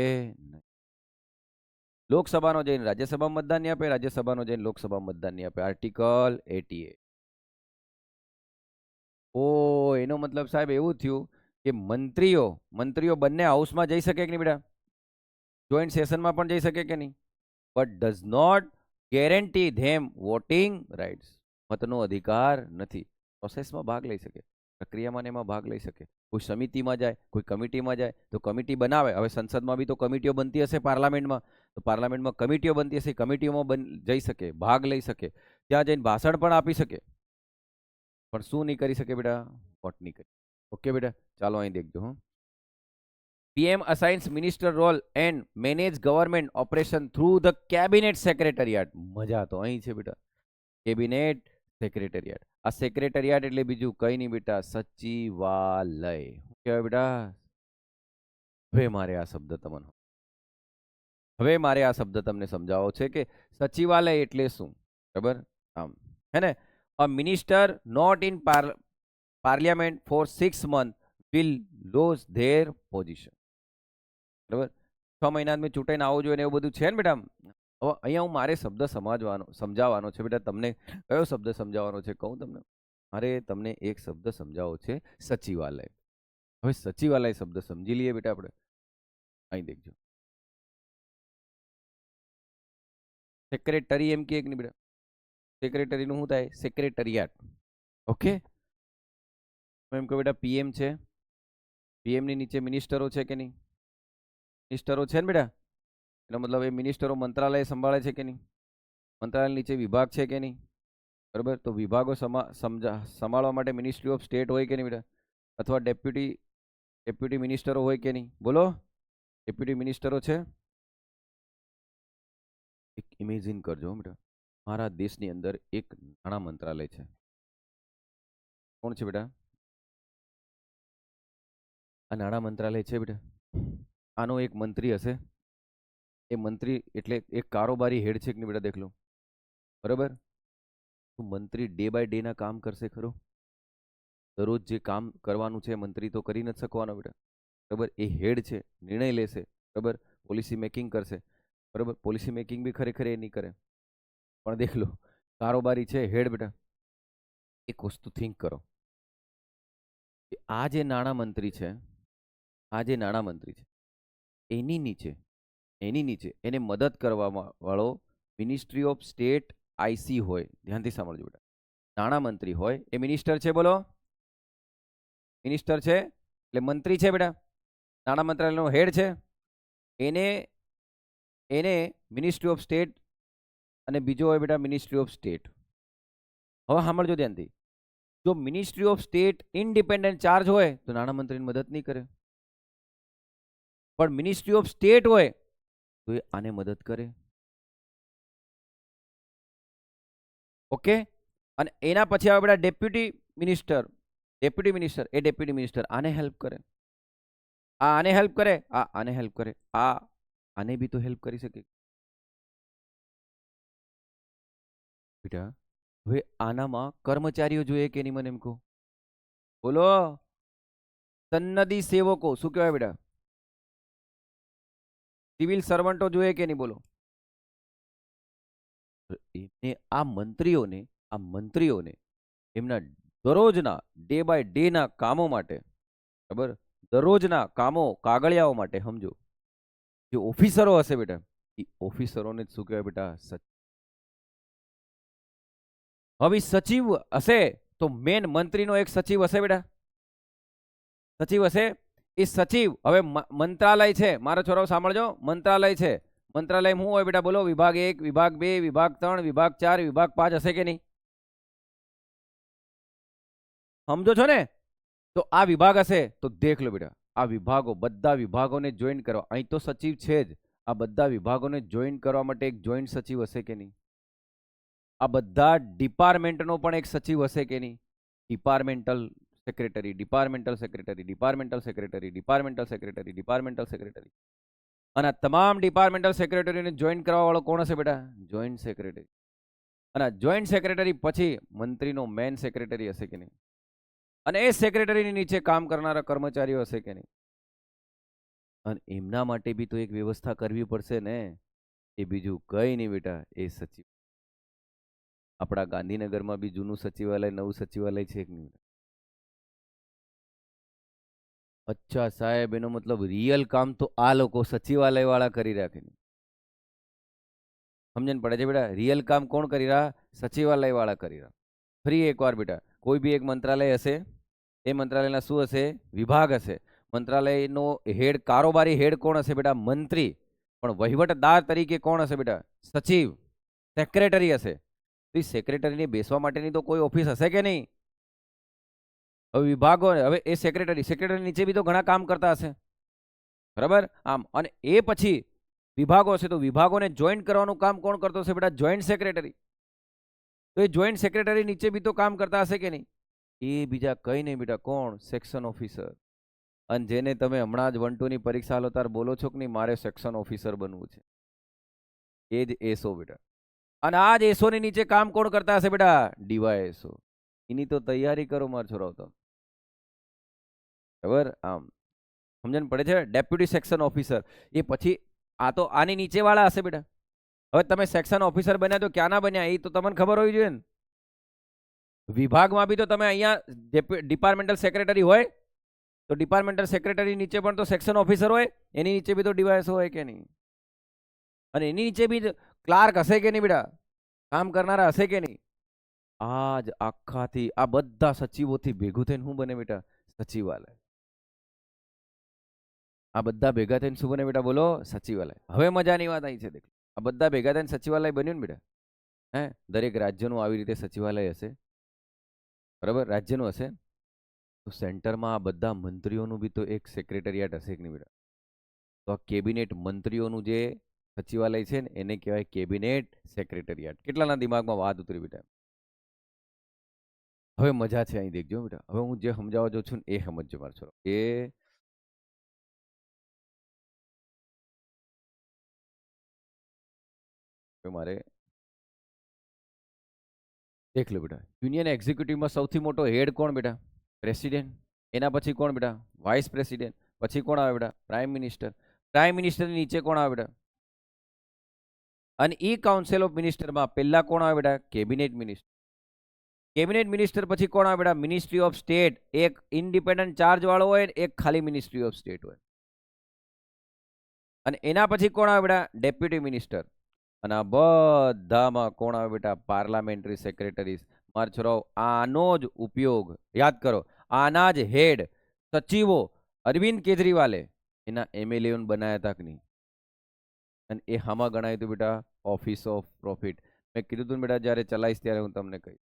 નહીં. લોકસભાનો જઈને રાજ્યસભામાં મતદાન નહીં આપે, રાજ્યસભાનો જઈને લોકસભામાં મતદાન નહીં આપે. આર્ટિકલ 88. ઓ, એનો મતલબ સાહેબ એવું થયું કે મંત્રીઓ બંને હાઉસમાં જઈ શકે કે નહીં બેટા? જોઈન્ટ સેશનમાં પણ જઈ શકે કે નહીં? But does not guarantee them voting rights. મતનો અધિકાર નથી. પ્રોસેસમાં ભાગ લઈ શકે, પ્રક્રિયામાં એમાં ભાગ લઈ શકે. કોઈ સમિતિમાં જાય, કોઈ કમિટીમાં જાય, તો કમિટી બનાવે. હવે સંસદમાં બી તો કમિટીઓ બનતી હશે, પાર્લામેન્ટમાં તો પાર્લામેન્ટમાં કમિટીઓ બનતી હશે, કમિટીઓમાં જઈ શકે, ભાગ લઈ શકે, ત્યાં જઈને ભાષણ પણ આપી શકે. પણ શું નહીં કરી શકે બેટા? વોટ નહીં કરી. ઓકે બેટા, ચાલો અહીં દેખજો. હા, PM assigns minister role and manage government operation through the cabinet secretariat. મજા તો અહીં છે બેટા, કેબિનેટ સેક્રેટરિયાટ. આ સેક્રેટરિયાટ એટલે બીજું કઈ નહીં બેટા, સચિવાલય. શું કહેવાય બેટા? હવે મારે આ શબ્દ તમને સમજાવવો છે કે સચિવાલય એટલે શું. બરાબર? આમ હે ને, a minister not in parliament for 6 months will lose their position. બરાબર? 6 મહિના મેં ચૂંટાઈને આવવું જોઈએ ને એવું બધું છે ને બેટા. હવે અહીંયા હું મારે શબ્દ સમજાવવાનો છે બેટા. તમને કયો શબ્દ સમજાવવાનો છે કહું તમને? મારે તમને એક શબ્દ સમજાવવો છે, સચિવાલય. હવે સચિવાલય શબ્દ સમજી લઈએ બેટા આપણે. અહીં દેખજો, સેક્રેટરી એમ કે નહીં બેટા? સેક્રેટરીનું શું થાય? સેક્રેટરિયાટ. ઓકે, એમ કહો બેટા PM છે, PM ની નીચે મિનિસ્ટરો છે કે નહીં? મિનિસ્ટરો છે ને બેટા. એનો મતલબ એ મિનિસ્ટરો મંત્રાલય સંભાળે છે કે નહીં? મંત્રાલય નીચે વિભાગ છે કે નહીં? બરાબર, તો વિભાગો સંભાળવા માટે મિનિસ્ટ્રી ઓફ સ્ટેટ હોય કે નહીં બેટા? અથવા ડેપ્યુટી મિનિસ્ટરો હોય કે નહીં? બોલો, ડેપ્યુટી મિનિસ્ટરો છે. એક ઇમેજિન કરજો બેટા, મારા દેશની અંદર એક નાણાં મંત્રાલય છે. કોણ છે બેટા? આ નાણાં મંત્રાલય છે બેટા. આનો એક મંત્રી હશે. એ મંત્રી એટલે એક કારોબારી હેડ છે કે નહીં બેટા? દેખ લો. બરાબર, તો મંત્રી ડે બાય ડે ના કામ કરશે ખરો? દરરોજ જે કામ કરવાનું છે મંત્રી તો કરી નથી શકવાનો બેટા. બરાબર, એ હેડ છે, નિર્ણય લેશે. બરાબર, પોલિસી મેકિંગ કરશે. બરાબર, પોલિસી મેકિંગ બી ખરેખર એ નહીં કરે. પણ દેખ લો, કારોબારી છે, હેડ બેટા. એક વસ્તુ થિંક કરો કે આ જે નાણાં મંત્રી છે, એની નીચે એને મદદ કરવા વાળો મિનિસ્ટ્રી ઓફ સ્ટેટ IC હોય. ધ્યાનથી સાંભળજો બેટા. નાણાં મંત્રી હોય એ મિનિસ્ટર છે. બોલો, મિનિસ્ટર છે એટલે મંત્રી છે બેટા. નાણાં મંત્રાલયનો હેડ છે. એને મિનિસ્ટ્રી ઓફ સ્ટેટ અને બીજો હોય બેટા મિનિસ્ટ્રી ઓફ સ્ટેટ. હવે સાંભળજો ધ્યાનથી. જો ministry of state independent charge હોય તો નાણામંત્રીની મદદ નહીં કરે, પણ મિનિસ્ટ્રી ઓફ સ્ટેટ હોય તો એ આને મદદ કરે. ઓકે, અને એના પછી આવે બેટા ડેપ્યુટી મિનિસ્ટર. ડેપ્યુટી મિનિસ્ટર એ ડેપ્યુટી મિનિસ્ટર આને હેલ્પ કરે, આ આને હેલ્પ કરે, આ આને હેલ્પ કરે, આ આને બી તો હેલ્પ કરી શકે બેટા. હવે આનામાં કર્મચારીઓ જોઈએ કે નહીં મને એમ કહો, બોલો. સન્નદી સેવકો શું કહેવાય બેટા? સિવિલ સર્વન્ટો જોઈએ કે નહીં બોલો? એમને આ મંત્રીઓને એમના દરરોજના ડે બાય ડે ના કામો માટે, બરાબર, દરરોજના કામો કાગળિયાઓ માટે સમજો, જે ઓફિસરો હશે બેટા, એ ઓફિસરોને શું કહેવાય બેટા? હવે સચિવ હશે તો મેન મંત્રીનો એક સચિવ હશે બેટા, સચિવ હશે. એ સચિવ હવે મંત્રાલય છે, મારો છોરો સાંભળજો, મંત્રાલય છે. મંત્રાલય શું હોય બેટા બોલો? વિભાગ 1, વિભાગ 2, વિભાગ 3, વિભાગ 4, વિભાગ 5 હશે કે નહીં? સમજો છો ને? તો આ વિભાગ હશે તો દેખ લો બેટા, આ વિભાગો, બધા વિભાગોને જોઈન કરવા, અહીં તો સચિવ છે જ, આ બધા વિભાગોને જોઈન કરવા માટે એક જોઈન્ટ સચિવ હશે કે નહીં? આ બધા ડિપાર્ટમેન્ટનો પણ એક સચિવ હશે કે નહીં? Departmental secretary, departmental secretary, departmental secretary, departmental secretary, departmental secretary. અને તમામ ડિપાર્ટમેન્ટલ સેક્રેટરીને જોઈન કરવા વાળો કોણ હશે બેટા? Joint secretary. અને જોઈન્ટ સેક્રેટરી પછી મંત્રીનો મેન સેક્રેટરી હશે કે નહીં? અને એ સેક્રેટરીની નીચે કામ કરનારા કર્મચારીઓ હશે કે નહીં? અને એમના માટે બી તો એક વ્યવસ્થા કરવી પડશે ને. એ બીજું કઈ નહીં બેટા, એ સચિવ. આપણા ગાંધીનગરમાં બી જૂનું સચિવાલય, નવું સચિવાલય છે કે નહીં? અચ્છા સાહેબ, એનો મતલબ રિયલ કામ તો આ લોકો સચિવાલય વાળા કરી રાખે. સમજણ પડે છે બેટા? રિયલ કામ કોણ કરી રહ્યા? સચિવાલય વાળા કરી રહ્યા. ફરી એકવાર બેટા, કોઈ બી એક મંત્રાલય હશે, એ મંત્રાલયના શું હશે? વિભાગ હશે. મંત્રાલયનો હેડ, કારોબારી હેડ કોણ હશે બેટા? મંત્રી. પણ વહીવટદાર તરીકે કોણ હશે બેટા? સચિવ, સેક્રેટરી હશે. તો એ સેક્રેટરીને બેસવા માટેની તો કોઈ ઓફિસ હશે કે નહીં? હવે વિભાગો, હવે એ સેક્રેટરી નીચે બી તો ઘણા કામ કરતા હશે, બરાબર. આમ, અને એ પછી વિભાગો હશે તો વિભાગોને જોઈન્ટ કરવાનું કામ કોણ કરતો હશે બેટા? Joint secretary. તો એ જોઈન્ટ સેક્રેટરી નીચે બી તો કામ કરતા હશે કે નહીં? એ બીજા કઈ નહીં બેટા, કોણ? Section officer. અને જેને તમે હમણાં જ 1-2 ની પરીક્ષા આલો તાર બોલો છો કે નહીં મારે સેક્શન ઓફિસર બનવું છે, એ જ એસો બેટા. અને આ જ એસો ની નીચે કામ કોણ કરતા હશે બેટા? ડીવાયએસઓ. એની તો તૈયારી કરો માર છોરાઓ તમે, બરાબર. આમ સમજણ પડે છે? Deputy section officer. એ પછી આ તો આની નીચે વાળા હશે બેટા. હવે તમે સેક્શન ઓફિસર બન્યા તો ક્યાંના બન્યા એ તો તમને ખબર હોવી જોઈએ ને. વિભાગમાં બી તો તમે અહીંયા ડિપાર્ટમેન્ટલ સેક્રેટરી હોય, તો ડિપાર્ટમેન્ટલ સેક્રેટરી નીચે પણ તો સેક્શન ઓફિસર હોય, એની નીચે બી તો ડીવાયએસઓ હોય કે નહીં? અને એની નીચે બી ક્લાર્ક હશે કે નહીં બેટા? કામ કરનારા હશે કે નહીં? આજ આખાથી આ બધા સચિવોથી ભેગું થઈને શું બને બેટા? સચિવાલય. આ બધા ભેગા થઈને શું બને બેટા બોલો? સચિવાલય. હવે મજાની વાત આવી છે દેખ, આ બધા ભેગા થઈને સચિવાલય બન્યું ને બેટા. હે, દરેક રાજ્યનું આવી રીતે સચિવાલય હશે, બરાબર, રાજ્યનું હશે. તો સેન્ટરમાં આ બધા મંત્રીઓનું બી તો એક સેક્રેટરીએટ હશે કે નહીં બેટા? તો આ કેબિનેટ મંત્રીઓનું જે સચિવાલય છે ને એને કહેવાય કેબિનેટ સેક્રેટરીએટ. કેટલાના દિમાગમાં વાત ઉતરી બેટા? હવે મજા છે અહીં દેખજો બેટા. હવે હું જે સમજાવવા જાઉં છું ને એ સમજજો મારો છોરો. મારે દેખ લો બેટા, યુનિયન એક્ઝિક્યુટિવમાં સૌથી મોટો હેડ કોણ બેટા? પ્રેસિડેન્ટ. એના પછી કોણ બેટા? Vice president. પછી કોણ આવે બેટા? Prime minister. પ્રાઇમ મિનિસ્ટરની નીચે કોણ આવે બેટા? અને ઈ કાઉન્સિલ ઓફ મિનિસ્ટરમાં પહેલા કોણ આવે બેટા? Cabinet minister. કેબિનેટ મિનિસ્ટર પછી કોણ આવે બેટા? Ministry of state. એક ઇન્ડિપેન્ડન્ટ ચાર્જ વાળો હોય, એક ખાલી મિનિસ્ટ્રી ઓફ સ્ટેટ હોય. અને એના પછી કોણ આવે બેટા? Deputy minister. અને આ બધામાં કોણ આવે બેટા? Parliamentary secretaries. મારા છોરાઓ, આનો જ ઉપયોગ યાદ કરો, આના જ હેડ સચિવો અરવિંદ કેજરીવાલે એના એમએલએ બનાયા હતા કે નહીં? અને એ હામાં ગણાયું હતું બેટા? Office of profit. મેં કીધું હતું બેટા, જ્યારે ચલાવીશ ત્યારે હું તમને કહીશ.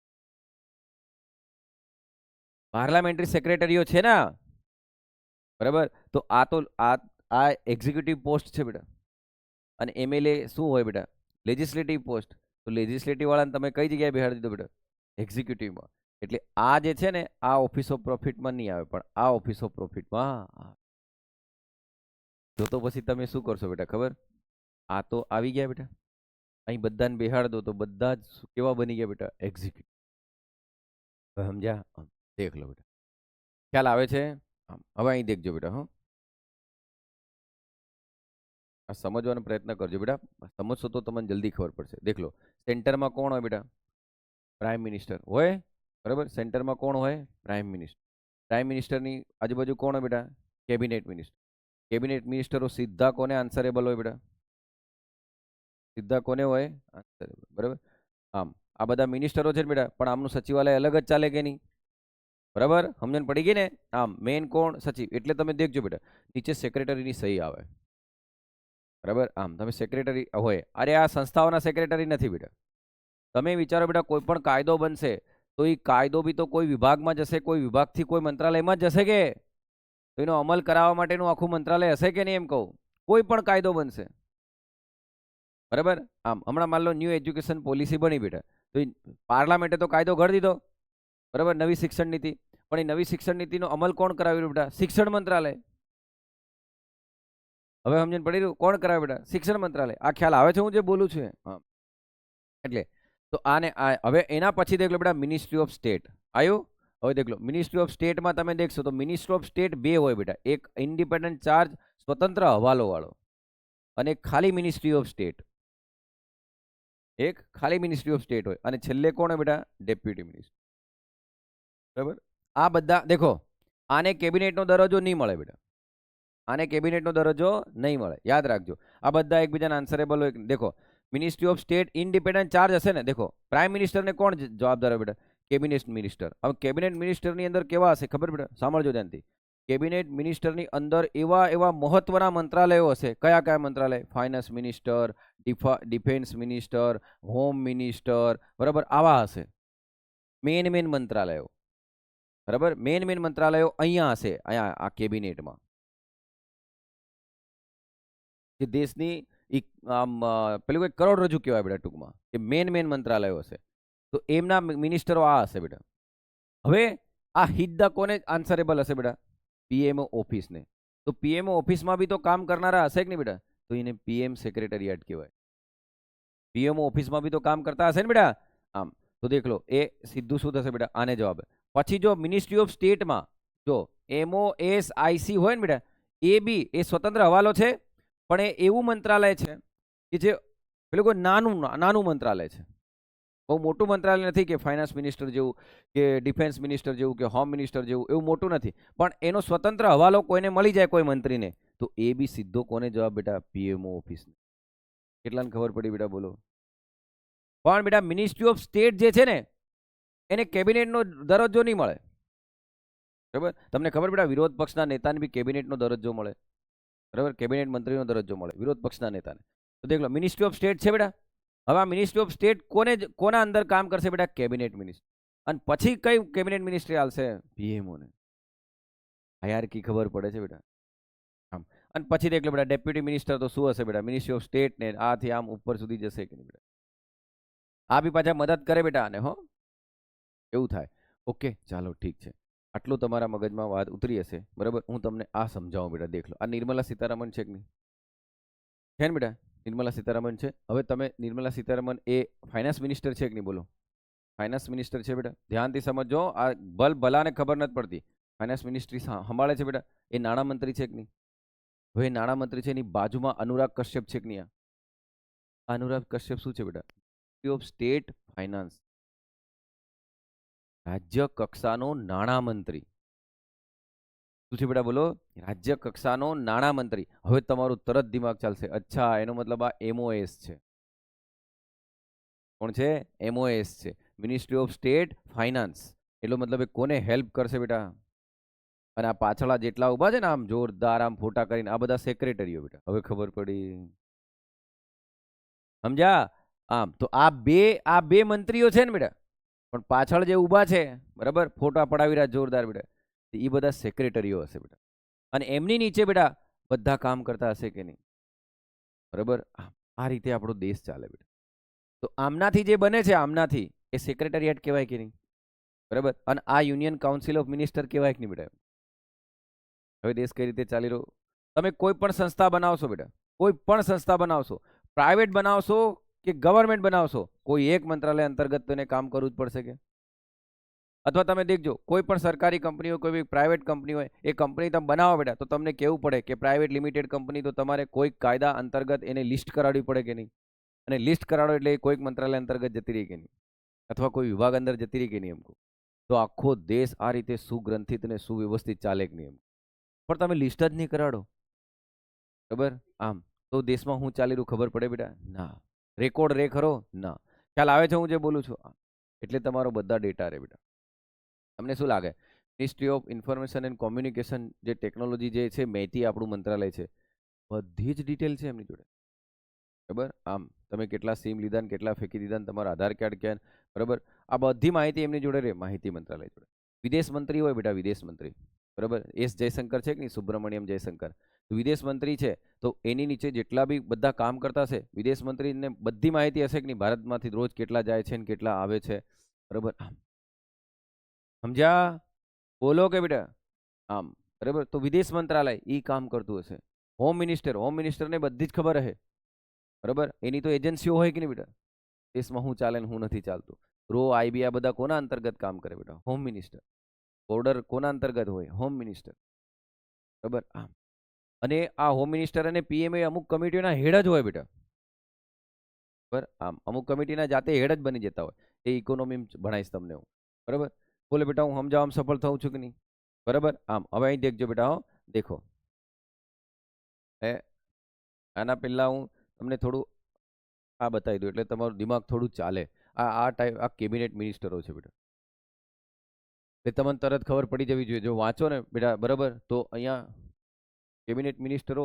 પાર્લામેન્ટરી સેક્રેટરીઓ છે ને, બરાબર. તો આ એક્ઝિક્યુટિવ પોસ્ટ છે બેટા. અને એમએલએ શું હોય બેટા? Legislative post. તો લેજિસ્લેટિવ વાળાને તમે કઈ જગ્યાએ બેહાડી દીધો બેટા? એક્ઝિક્યુટિવમાં. એટલે આ જે છે ને આ ઓફિસ ઓફ પ્રોફિટમાં નહીં આવે, પણ આ ઓફિસ ઓફ પ્રોફિટમાં આવે. જો તો પછી તમે શું કરશો બેટા ખબર? આ તો આવી ગયા બેટા, અહીં બધાને બેહાડ દો તો બધા જ કેવા બની ગયા બેટા? એક્ઝિક્યુટિવ. સમજ્યા? દેખ લો બેટા, ખ્યાલ આવે છે? હવે અહીં દેખજો બેટા. હો, આ સમજવાનો પ્રયત્ન કરજો બેટા. સમજશો તો તમને જલ્દી ખબર પડશે. દેખ લો, સેન્ટરમાં કોણ હોય બેટા? પ્રાઇમ મિનિસ્ટર હોય, બરાબર. સેન્ટરમાં કોણ હોય? Prime minister. પ્રાઇમ મિનિસ્ટરની આજુબાજુ કોણ હોય બેટા? Cabinet minister. કેબિનેટ મિનિસ્ટરો સીધા કોને આન્સરેબલ હોય બેટા? સીધા કોને હોય? આન્સરેબલ, બરાબર. આમ આ બધા મિનિસ્ટરો છે બેટા, પણ આમનું સચિવાલય અલગ જ ચાલે કે નહીં? બરાબર, સમજણ પડી ગઈ ને? આમ મેઇન કોણ? સચિવ. એટલે તમે દેખજો બેટા, નીચે સેક્રેટરીની સહી આવે, બરાબર. આમ તમે સેક્રેટરી હોય. અરે આ સંસ્થાઓના સેક્રેટરી નથી બેટા. તમે વિચારો બેટા, કોઈ પણ કાયદો બનશે તો એ કાયદો બી તો કોઈ વિભાગમાં જશે, કોઈ વિભાગથી કોઈ મંત્રાલયમાં જ જશે કે? તો એનો અમલ કરાવવા માટેનું આખું મંત્રાલય હશે કે નહીં? એમ કહું, કોઈ પણ કાયદો બનશે, બરાબર. આમ હમણાં માન લો ન્યૂ એજ્યુકેશન પોલિસી બની બેટા, તો પાર્લામેન્ટે તો કાયદો ઘડી દીધો, બરાબર, નવી શિક્ષણ નીતિ. પણ એ નવી શિક્ષણ નીતિનો અમલ કોણ કરાવ્યું બેટા? શિક્ષણ મંત્રાલય. હવે સમજણ પડી રહ્યું? કોણ કરાવે બેટા? શિક્ષણ મંત્રાલય. આ ખ્યાલ આવે છે હું જે બોલું છું? હા. એટલે તો આને હવે એના પછી દેખ લો બેટા, મિનિસ્ટ્રી ઓફ સ્ટેટ આવ્યું. હવે દેખ લો, મિનિસ્ટ્રી ઓફ સ્ટેટમાં તમે દેખશો તો મિનિસ્ટ્રી ઓફ સ્ટેટ બે હોય બેટા, એક ઇન્ડિપેન્ડન્ટ ચાર્જ સ્વતંત્ર હવાલો વાળો, અને એક ખાલી મિનિસ્ટ્રી ઓફ સ્ટેટ. એક ખાલી મિનિસ્ટ્રી ઓફ સ્ટેટ હોય, અને છેલ્લે કોણ હોય બેટા? Deputy minister. બરાબર. આ બધા દેખો, આને કેબિનેટનો દરજ્જો નહીં મળે બેટા, આને કેબિનેટનો દરજ્જો નહીં મળે, યાદ રાખજો. આ બધા એકબીજાના આન્સરેબલ હોય. દેખો, ministry of state independent charge હશે ને. દેખો, પ્રાઇમ મિનિસ્ટરને કોણ જવાબદાર હોય બેટા? Cabinet minister. હવે કેબિનેટ મિનિસ્ટરની અંદર કેવા હશે ખબર બેટા? સાંભળજો ધ્યાનથી. કેબિનેટ મિનિસ્ટરની અંદર એવા એવા મહત્વના મંત્રાલયો હશે. કયા કયા મંત્રાલય? Finance minister, defence minister, home minister, બરાબર, આવા હશે મેન મેન મંત્રાલયો, બરાબર. મેન મેન મંત્રાલયો અહીંયા હશે, અહીંયા આ કેબિનેટમાં, જે દેશની આમ પેલું કોઈ કરોડરજ્જુ કહેવાય બેટા ટૂંકમાં, કે મેન મેન મંત્રાલયો હશે. તો એમના મિનિસ્ટરો આ હશે બેટા. હવે આ હિદ્દા કોને આન્સરેબલ હશે બેટા? પીએમઓ ઓફિસને. તો પીએમઓ ઓફિસમાં બી તો કામ કરનારા હશે કે નહીં બેટા? તો એને પીએમ સેક્રેટરીએટ કહેવાય. પીએમઓ ઓફિસમાં બી તો કામ કરતા હશે ને બેટા? આમ તો દેખ લો, એ સીધું શું થશે બેટા? આને જવાબ. પછી જો મિનિસ્ટ્રી ઓફ સ્ટેટમાં જો MOSIC હોય ને બેટા, એ બી એ સ્વતંત્ર હવાલો છે, પણ એ એવું મંત્રાલય છે કે જે પેલું કોઈ નાનું મંત્રાલય છે. બહુ મોટું મંત્રાલય નથી કે ફાઇનાન્સ મિનિસ્ટર જેવું, કે ડિફેન્સ મિનિસ્ટર જેવું, કે હોમ મિનિસ્ટર જેવું, એવું મોટું નથી. પણ એનો સ્વતંત્ર હવાલો કોઈને મળી જાય, કોઈ મંત્રીને, તો એ બી સીધો કોને જવાબ બેટા? પીએમઓ ઓફિસને. કેટલાને ખબર પડી બેટા? બોલો. પણ બેટા મિનિસ્ટ્રી ઓફ સ્ટેટ જે છે ને, એને કેબિનેટનો દરજ્જો નહીં મળે, બરાબર. તમને ખબર બેટા, વિરોધ પક્ષના નેતાને બી કેબિનેટનો દરજ્જો મળે, બરાબર. કેબિનેટ મંત્રીનો દરજ્જો મળે વિરોધ પક્ષના નેતાને. તો દેખ લો, મિનિસ્ટ્રી ઓફ સ્ટેટ છે બેટા. હવે આ મિનિસ્ટ્રી ઓફ સ્ટેટ કોના અંદર કામ કરશે બેટા? Cabinet minister. અને પછી કઈ કેબિનેટ મિનિસ્ટ્રી આવશે? પીએમઓ ને. હાયરાર્કી ખબર પડે છે બેટા? આમ. અને પછી દેખ લો બેટા, ડેપ્યુટી મિનિસ્ટર તો શું હશે બેટા? મિનિસ્ટ્રી ઓફ સ્ટેટ ને આથી આમ ઉપર સુધી જશે કે નહીં બેટા? આ બી પાછા મદદ કરે બેટા આને. હો, એવું થાય. ઓકે, ચાલો ઠીક છે. આટલું તમારા મગજમાં વાત ઉતરી હશે, બરાબર. હું તમને આ સમજાવું બેટા. દેખ લો, આ નિર્મલા સીતારામન છે કે નહીં? છે ને બેટા? નિર્મલા સીતારામન છે. હવે તમે નિર્મલા સીતારામન એ ફાઇનાન્સ મિનિસ્ટર છે કે નહીં? બોલો. ફાઇનાન્સ મિનિસ્ટર છે બેટા. ધ્યાનથી સમજો, આ ભલાને ખબર નથી પડતી. ફાઇનાન્સ મિનિસ્ટ્રી સંભાળે છે બેટા. એ નાણામંત્રી છે કે નહીં? હવે એ નાણામંત્રી છે, એની બાજુમાં અનુરાગ કશ્યપ છે કે નહીં? અનુરાગ કશ્યપ શું છે બેટા? મિનિસ્ટ્રી ઓફ સ્ટેટ ફાઇનાન્સ, રાજ્ય કક્ષાનો નાણામંત્રી. શું છે બેટા? બોલો. રાજ્ય કક્ષાનો નાણામંત્રી. હવે તમારું તરત દિમાગ ચાલશે, અચ્છા એનો મતલબ આ MOS છે. કોણ છે? MOS છે, મિનિસ્ટ્રી ઓફ સ્ટેટ ફાઇનાન્સ. એટલો મતલબ એ કોને હેલ્પ કરશે બેટા? અને આ પાછળ જેટલા ઉભા છે ને આમ જોરદાર આમ ફોટા કરીને, આ બધા સેક્રેટરીઓ બેટા. હવે ખબર પડી? સમજ્યા? આમ તો આ બે મંત્રીઓ છે ને બેટા, પણ પાછળ જે ઉભા છે, બરાબર, ફોટા પડાવી રહ્યા જોરદાર બેટા, એ બધા સેક્રેટરીઓ હશે બેટા. અને એમની નીચે બેટા બધા કામ કરતા હશે કે નહીં? બરાબર. આ રીતે આપણો દેશ ચાલે બેટા. તો આમનાથી જે બને છે, આમનાથી એ સેક્રેટરીએટ કહેવાય કે નહીં? બરાબર. અને આ યુનિયન કાઉન્સિલ ઓફ મિનિસ્ટર કહેવાય કે નહીં બેટા? હવે દેશ કઈ રીતે ચાલી રહ્યો? તમે કોઈ પણ સંસ્થા બનાવશો બેટા, કોઈ પણ સંસ્થા બનાવશો, પ્રાઇવેટ બનાવશો કે ગવર્મેન્ટ બનાવશો, કોઈ એક મંત્રાલય અંતર્ગત તેને કામ કરવું જ પડશે કે? અથવા તમે દેખજો, કોઈ પણ સરકારી કંપની હોય, કોઈ પ્રાઇવેટ કંપની હોય, એ કંપની તમે બનાવો બેટા, તો તમને કેવું પડે કે પ્રાઇવેટ લિમિટેડ કંપની, તો તમારે કોઈ કાયદા અંતર્ગત એને લિસ્ટ કરાવવી પડે કે નહીં? અને લિસ્ટ કરાવો એટલે એ કોઈક મંત્રાલય અંતર્ગત જતી રહી કે નહીં, અથવા કોઈ વિભાગ અંદર જતી રહી કે નહીં? એમ કહું તો આખો દેશ આ રીતે સુગ્રંથિત અને સુવ્યવસ્થિત ચાલે કે નહીં? એમ પણ તમે લિસ્ટ જ નહીં કરાડો, બરાબર, આમ તો દેશમાં શું ચાલી રહ્યું ખબર પડે બેટા? ના. રેકોર્ડ રે ખરો? ના. ખ્યાલ આવે છે હું જે બોલું છું? એટલે તમારો બધા ડેટા રે બેટા. તમને શું લાગે ministry of information and communication જે ટેકનોલોજી જે છે, માહિતી આપણું મંત્રાલય છે, બધી જ ડિટેલ છે એમની જોડે, બરાબર? આમ તમે કેટલા સિમ લીધા ને કેટલા ફેંકી દીધા ને તમારા આધાર કાર્ડ ક્યાં, બરાબર, આ બધી માહિતી એમની જોડે રહે, માહિતી મંત્રાલય જોડે. વિદેશ મંત્રી હોય બેટા, વિદેશ મંત્રી, બરાબર, એસ જયશંકર છે કે નહીં, સુબ્રમણ્યમ જયશંકર, વિદેશ મંત્રી છે, તો એની નીચે જેટલા બી બધા કામ કરતા છે વિદેશ મંત્રીને બધી માહિતી હશે કે નહીં, ભારતમાંથી રોજ કેટલા જાય છે ને કેટલા આવે છે, બરાબર? સમજ્યા? બોલો કે બેટા? આમ બરાબર, તો વિદેશ મંત્રાલય એ કામ કરતું હશે. હોમ મિનિસ્ટરને બધી જ ખબર હશે, બરાબર, એની તો એજન્સીઓ હોય કે નહીં બેટા, દેશમાં શું ચાલે ને શું નથી ચાલતું. રો આઈબી આ બધા કોના અંતર્ગત કામ કરે બેટા? Home minister. બોર્ડર કોના અંતર્ગત હોય? હોમ મિનિસ્ટર, બરાબર. આમ અને આ હોમ મિનિસ્ટર અને પીએમ એ અમુક કમિટીના હેડ જ હોય બેટા, બરાબર. આમ અમુક કમિટીના જાતે હેડ જ બની જતા હોય. એ ઇકોનોમી ભણાવીશ તમને હું, બરાબર. બોલે બેટા હું સમજાવવામાં સફળ થઉં છું કે નહીં? બરાબર. આમ હવે અહીં દેખજો બેટા, હો દેખો, એ આના પહેલા હું તમને થોડું આ બતાવી દઉં એટલે તમારું દિમાગ થોડું ચાલે. આ ટાઈપ આ કેબિનેટ મિનિસ્ટરો છે બેટા, એટલે તમને તરત ખબર પડી જવી જોઈએ. જો વાંચો ને બેટા, બરાબર, તો અહીંયા કેબિનેટ મિનિસ્ટરો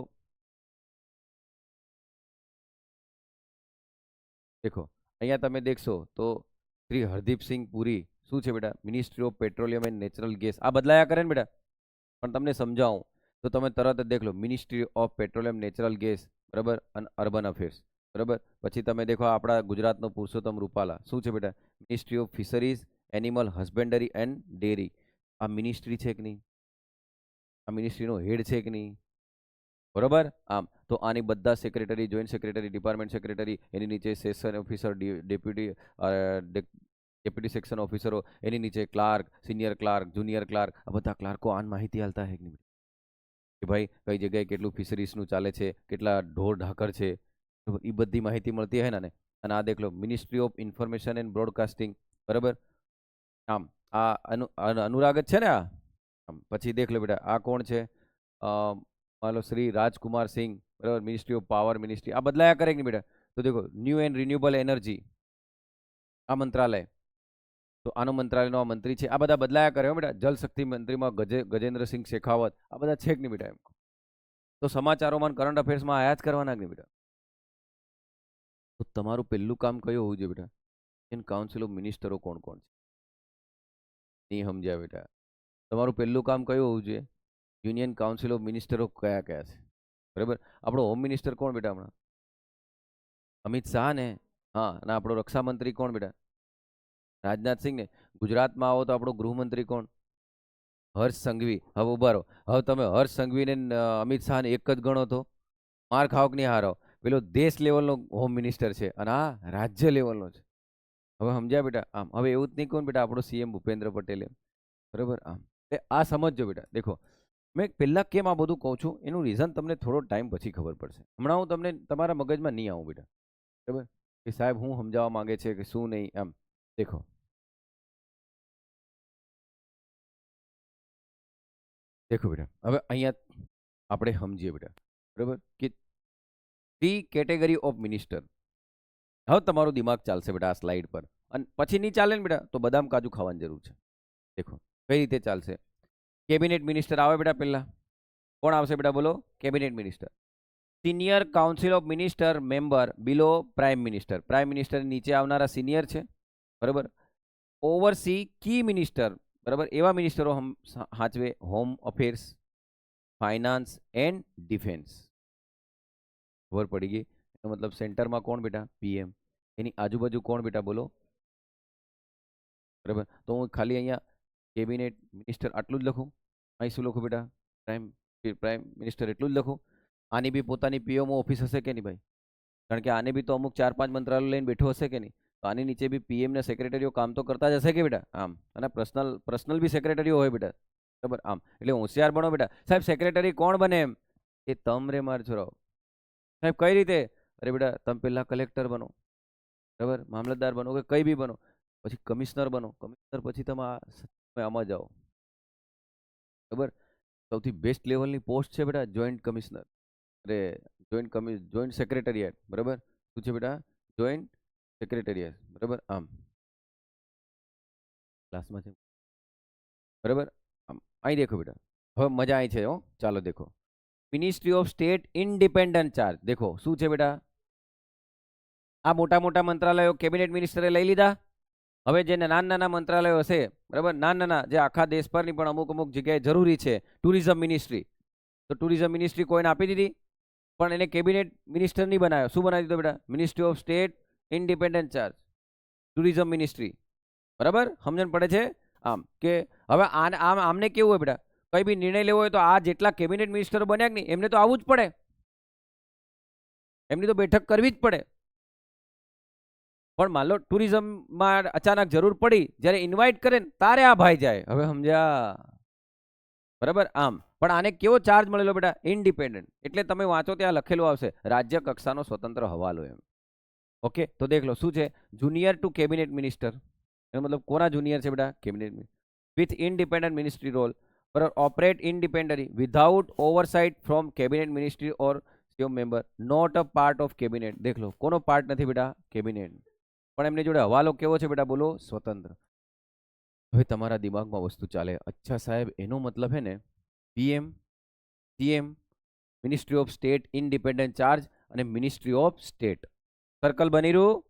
દેખો, અહીંયા તમે દેખશો તો શ્રી હરદીપસિંહ પુરી શું છે બેટા? Ministry of petroleum and natural gas. આ બદલાયા કરે ને બેટા, પણ તમને સમજાવું તો તમે તરત જ દેખ લો, ministry of petroleum natural gas, બરાબર, અને અર્બન અફેર્સ, બરાબર. પછી તમે દેખો આપણા ગુજરાતનો પુરુષોત્તમ રૂપાલા શું છે બેટા? Ministry of fisheries, animal husbandry and dairy. આ મિનિસ્ટ્રી છે કે નહીં? આ મિનિસ્ટ્રીનો હેડ છે કે નહીં? બરોબર. આમ તો આની બધા secretary, joint secretary, department secretary, એની નીચે સેક્શન ઓફિસર, ડેપ્યુટી સેક્શન ઓફિસરો, એની નીચે clerk, senior clerk, junior clerk, આ બધા ક્લાર્કો આન માહિતી હાલતા હે કે નહીં? કે ભાઈ કઈ જગ્યાએ કેટલું ફિશરીઝનું ચાલે છે, કેટલા ઢોર ઢાકર છે, એ બધી માહિતી મળતી હોય ને. અને આ દેખ લો, ministry of information and broadcasting, બરાબર. આમ આ અનુરાગ જ છે ને આ. આમ પછી દેખ લો બેટા, આ કોણ છે? માનો શ્રી રાજકુમાર સિંહ, બરાબર, મિનિસ્ટ્રી ઓફ પાવર મિનિસ્ટ્રી. આ બદલાયા કરે કે નહીં બેટા? તો દેખો, ન્યૂ એન્ડ રિન્યુએબલ એનર્જી, આ મંત્રાલય, તો આનો મંત્રાલયનો આ મંત્રી છે. આ બધા બદલાયા કરે હો બેટા. જલ શક્તિ મંત્રીમાં ગજેન્દ્રસિંહ શેખાવત, આ બધા છે કે નહીં બેટા? એમ તો સમાચારોમાં કરંટ અફેર્સમાં આયા જ કરવાના કે નહીં બેટા? તો તમારું પહેલું કામ કયું હોવું જોઈએ બેટા? ઇન કાઉન્સિલ ઓફ મિનિસ્ટરો કોણ કોણ છે? નહીં સમજ્યા બેટા? તમારું પહેલું કામ કયું હોવું જોઈએ? યુનિયન કાઉન્સિલ ઓફ મિનિસ્ટરો કયા કયા છે, બરાબર. આપણો હોમ મિનિસ્ટર કોણ બેટા હમણાં? અમિત શાહ ને? હા. અને આપણો રક્ષામંત્રી કોણ બેટા? રાજનાથસિંહ ને? ગુજરાતમાં આવો તો આપણો ગૃહમંત્રી કોણ? હર્ષ સંઘવી. હવે ઉભા રહો, હવે તમે હર્ષ સંઘવીને અમિત શાહને એક જ ગણો તો માર ખાવ કે નહીં હારો? પેલો દેશ લેવલનો હોમ મિનિસ્ટર છે અને આ રાજ્ય લેવલનો છે. હવે સમજ્યા બેટા? આમ હવે એવું જ નહીં કહું બેટા આપણો સીએમ ભૂપેન્દ્ર પટેલ એમ, બરાબર. આમ આ સમજજો બેટા. દેખો, મેં પહેલાં કેમ આ બધું કહું છું એનું રીઝન તમને થોડો ટાઈમ પછી ખબર પડશે. હમણાં હું તમને તમારા મગજમાં નહીં આવું બેટા, બરાબર, કે સાહેબ હું સમજાવવા માંગે છે કે શું નહીં. એમ દેખો, દેખો બેટા, હવે અહીંયા આપણે સમજીએ બેટા, બરાબર, કે 3 કેટેગરી ઓફ મિનિસ્ટર. હવે તમારું દિમાગ ચાલશે બેટા આ સ્લાઇડ પર, અને પછી નહીં ચાલે ને બેટા તો બદામ કાજુ ખાવાની જરૂર છે. દેખો કઈ રીતે ચાલશે. કેબિનેટ મિનિસ્ટર આવે બેટા પહેલા. કોણ આવશે બેટા? બોલો. Cabinet minister. Senior council of minister member below prime minister. Prime minister નીચે આવનારા સિનિયર છે, બરાબર. ઓવરસી કી મિનિસ્ટર, બરાબર, એવા મિનિસ્ટરો હાચવે home affairs, finance and defence. ખબર પડી ગઈ? એનો મતલબ સેન્ટરમાં કોણ બેટા? પીએમ. એની આજુબાજુ કોણ બેટા? બોલો. બરાબર. તો હું ખાલી અહીંયા કેબિનેટ મિનિસ્ટર આટલું જ લખું. અહીં શું લખું બેટા? પ્રાઇમ મિનિસ્ટર એટલું જ લખું. આની બી પોતાની પીએમઓ ઓફિસ હશે કે નહીં ભાઈ? કારણ કે આને બી તો અમુક 4-5 મંત્રાલય લઈને બેઠો હશે કે નહીં? તો આની નીચે બી પીએમ ને સેક્રેટરીઓ કામ તો કરતા જ હશે કે બેટા? આમ. અને પર્સનલ બી સેક્રેટરીઓ હોય બેટા. બરાબર. આમ એટલે હોશિયાર બનો બેટા. સાહેબ સેક્રેટરી કોણ બને એમ? એ તમ રે માર છોરો. સાહેબ કઈ રીતે? અરે બેટા તમે પહેલા કલેક્ટર બનો, બરાબર, મામલતદાર બનો કે કઈ બી બનો, પછી કમિશનર બનો, કમિશનર પછી તમે આમાં જાઓ. બરાબર. સૌથી બેસ્ટ લેવલની પોસ્ટ છે બેટા જોઈન્ટ કમિશનર, અરે જોઈન્ટ સેક્રેટરીએટ. બરાબર. શું છે બેટા? Joint secretariat. બરાબર. આમ ક્લાસમાં છે. બરાબર. આમ અહીં દેખો બેટા, હવે મજા અહીં છે હો. ચાલો દેખો, ministry of state independent charge. દેખો શું છે બેટા? આ મોટા મોટા મંત્રાલયો કેબિનેટ મિનિસ્ટરે લઈ લીધા. હવે જે નાના મંત્રાલયો હશે, બરાબર, નાના જે આખા દેશ પરની પણ અમુક જગ્યાએ જરૂરી છે, ટુરિઝમ મિનિસ્ટ્રી, તો ટુરિઝમ મિનિસ્ટ્રી કોઈને આપી દીધી, પણ એને કેબિનેટ મિનિસ્ટર નહીં બનાવ્યો. શું બનાવી દીધો બેટા? Ministry of state independent charge, tourism ministry. બરાબર, સમજણ પડે છે? આમ કે હવે આમને કેવું હોય બેટા, કઈ બી નિર્ણય લેવો હોય તો આ જેટલા કેબિનેટ મિનિસ્ટરો બન્યા કે નહીં એમને તો આવવું જ પડે, એમની તો બેઠક કરવી જ પડે. પણ માન લો ટુરિઝમમાં અચાનક જરૂર પડી, જ્યારે ઇન્વાઇટ કરે ને તારે આ ભાઈ જાય. હવે સમજ્યા? બરાબર. આમ પણ આને કેવો ચાર્જ મળેલો બેટા? ઇન્ડિપેન્ડન્ટ. એટલે તમે વાંચો ત્યાં લખેલું આવશે રાજ્ય કક્ષાનો સ્વતંત્ર હવાલો એમ. ઓકે, તો દેખ લો શું છે? જુનિયર ટુ કેબિનેટ મિનિસ્ટર, એનો મતલબ કોના જુનિયર છે બેટા? Cabinet with independent ministry role, બરાબર, operate independently without oversight from cabinet ministry or member, not a part of cabinet. દેખ લો કોનો પાર્ટ નથી બેટા? કેબિનેટ. પણ એમની જોડે હવાલો કેવો છે બેટા? બોલો, સ્વતંત્ર. હવે તમારા દિમાગમાં વસ્તુ ચાલે, અચ્છા સાહેબ એનો મતલબ હે ને PM, CM, ministry of state independent charge અને મિનિસ્ટ્રી ઓફ સ્ટેટ. સર્કલ બની રહ્યું.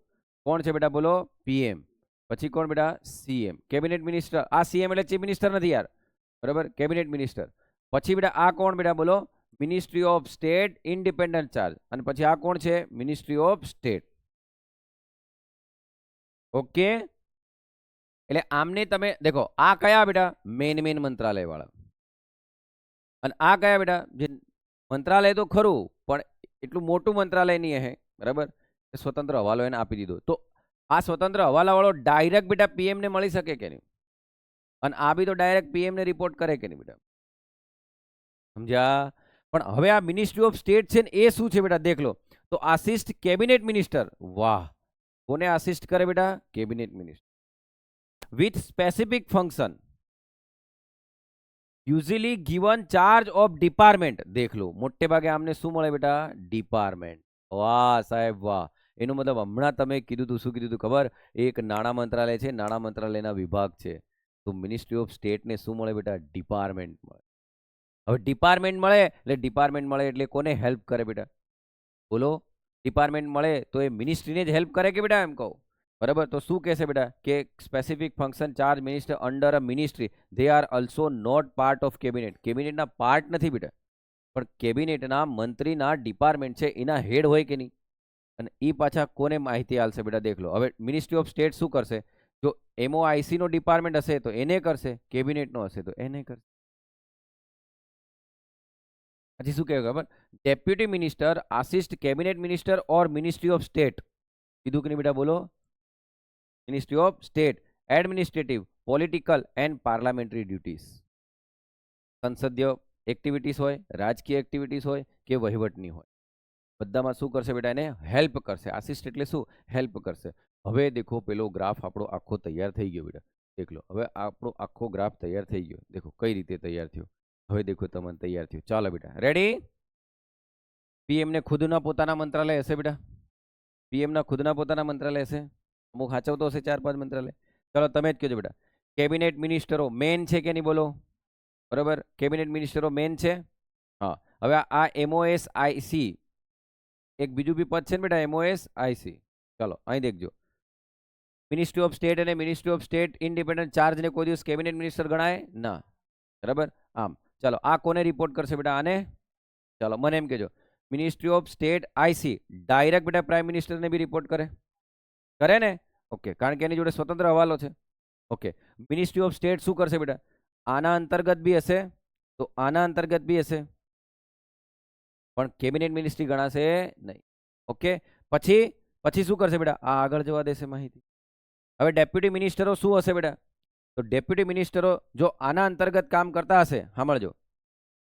કોણ છે બેટા? બોલો, પીએમ. પછી કોણ બેટા? CM, cabinet minister. આ સીએમ એટલે ચીફ મિનિસ્ટર નથી યાર, બરાબર, કેબિનેટ મિનિસ્ટર. પછી બેટા આ કોણ બેટા? બોલો, ministry of state independent charge. અને પછી આ કોણ છે? Ministry of state. ઓકે, એટલે આમને તમે દેખો, આ કયા બેટા? મેન મંત્રાલય વાળા. અને આ કયા બેટા? જે મંત્રાલય તો ખરું પણ એટલું મોટું મંત્રાલય નહીં હે, બરાબર, સ્વતંત્ર હવાલો એને આપી દીધો. તો આ સ્વતંત્ર હવાલા વાળો ડાયરેક્ટ બેટા પીએમ ને મળી શકે કે નહીં? અને આ બી તો ડાયરેક્ટ પીએમ ને રિપોર્ટ કરે કે નહીં બેટા? સમજ્યા? પણ હવે આ મિનિસ્ટ્રી ઓફ સ્ટેટ છે ને એ શું છે બેટા? દેખ લો તો આસિસ્ટ કેબિનેટ મિનિસ્ટર. વાહ, કોને આસિસ્ટ કરે બેટા? Cabinet minister with specific function usually given charge of department. દેખ લો મોટે ભાગે આમને શું મળે બેટા? ડિપાર્ટમેન્ટ. વાહ સાહેબ વાહ. એનો મતલબ હમણાં તમે કીધું તું, શું કીધું તું ખબર? એક નાણાં મંત્રાલય છે, નાણાં મંત્રાલયના વિભાગ છે. તો મિનિસ્ટ્રી ઓફ સ્ટેટ ને શું મળે બેટા? ડિપાર્ટમેન્ટ મળે. હવે ડિપાર્ટમેન્ટ મળે એટલે કોને હેલ્પ કરે બેટા? બોલો, ડિપાર્ટમેન્ટ મળે તો એ મિનિસ્ટ્રીને જ હેલ્પ કરે કે બેટા? એમ કહું. બરાબર. તો શું કહેશે બેટા? કે specific function charge minister under a ministry, they are also not part of cabinet. કેબિનેટના પાર્ટ નથી બેટા, પણ કેબિનેટના મંત્રીના ડિપાર્ટમેન્ટ છે, એના હેડ હોય કે નહીં? અને એ પાછા કોને માહિતી આલશે બેટા? દેખ લો હવે મિનિસ્ટ્રી ઓફ સ્ટેટ શું કરશે? જો MOIC નો ડિપાર્ટમેન્ટ હશે તો એને કરશે, કેબિનેટનો હશે તો એને કરશે. પછી શું કહેવાય ખબર? Deputy minister assist cabinet minister or ministry of state. કીધું કે નહીં બેટા? બોલો, ministry of state administrative, political and parliamentary duties. સંસદીય એક્ટિવિટીઝ હોય, રાજકીય એક્ટિવિટીઝ હોય કે વહીવટની હોય, બધામાં શું કરશે બેટા? એને હેલ્પ કરશે. આસિસ્ટ એટલે શું? હેલ્પ કરશે. હવે દેખો પેલો ગ્રાફ આપણો આખો તૈયાર થઈ ગયો બેટા. દેખ લો હવે આપણો આખો ગ્રાફ તૈયાર થઈ ગયો. દેખો કઈ રીતે તૈયાર થયો. હવે દેખો તમને તૈયાર થયું. ચાલો બેટા, રેડી? પીએમ ને ખુદના પોતાના મંત્રાલય હશે બેટા? પીએમ ના ખુદના પોતાના મંત્રાલય હશે, અમુક સાચવતો હશે 4-5 મંત્રાલય. ચાલો તમે જ કહેજો બેટા. કેબિનેટ મિનિસ્ટરો મેન છે કે નહીં? બોલો, બરાબર, કેબિનેટ મિનિસ્ટરો મેન છે. હા, હવે આ MOSIC એક બીજું બી પદ છે ને બેટા? MOSIC. ચાલો અહીં દેખજો, મિનિસ્ટ્રી ઓફ સ્ટેટ અને ministry of state independent charge ને કોઈ દિવસ કેબિનેટ મિનિસ્ટર ગણાય ના, બરાબર. આમ ચાલો આ કોને રિપોર્ટ કરશે બેટા? આને. ચાલો મને એમ કહેજો, ministry of state IC direct બેટા પ્રાઇમ મિનિસ્ટરને બી રિપોર્ટ કરે ને? ઓકે, કારણ કે એની જોડે સ્વતંત્ર હવાલો છે. ઓકે, મિનિસ્ટ્રી ઓફ સ્ટેટ શું કરશે બેટા? આના અંતર્ગત બી હશે, તો આના અંતર્ગત બી હશે, પણ કેબિનેટ મિનિસ્ટ્રી ગણાશે નહીં. ઓકે, પછી પછી શું કરશે બેટા? આ આગળ જવા દેશે માહિતી. હવે ડેપ્યુટી મિનિસ્ટરો શું હશે બેટા? તો ડેપ્યુટી મિનિસ્ટરો જો આના અંતર્ગત કામ કરતા હશે, સાંભળજો,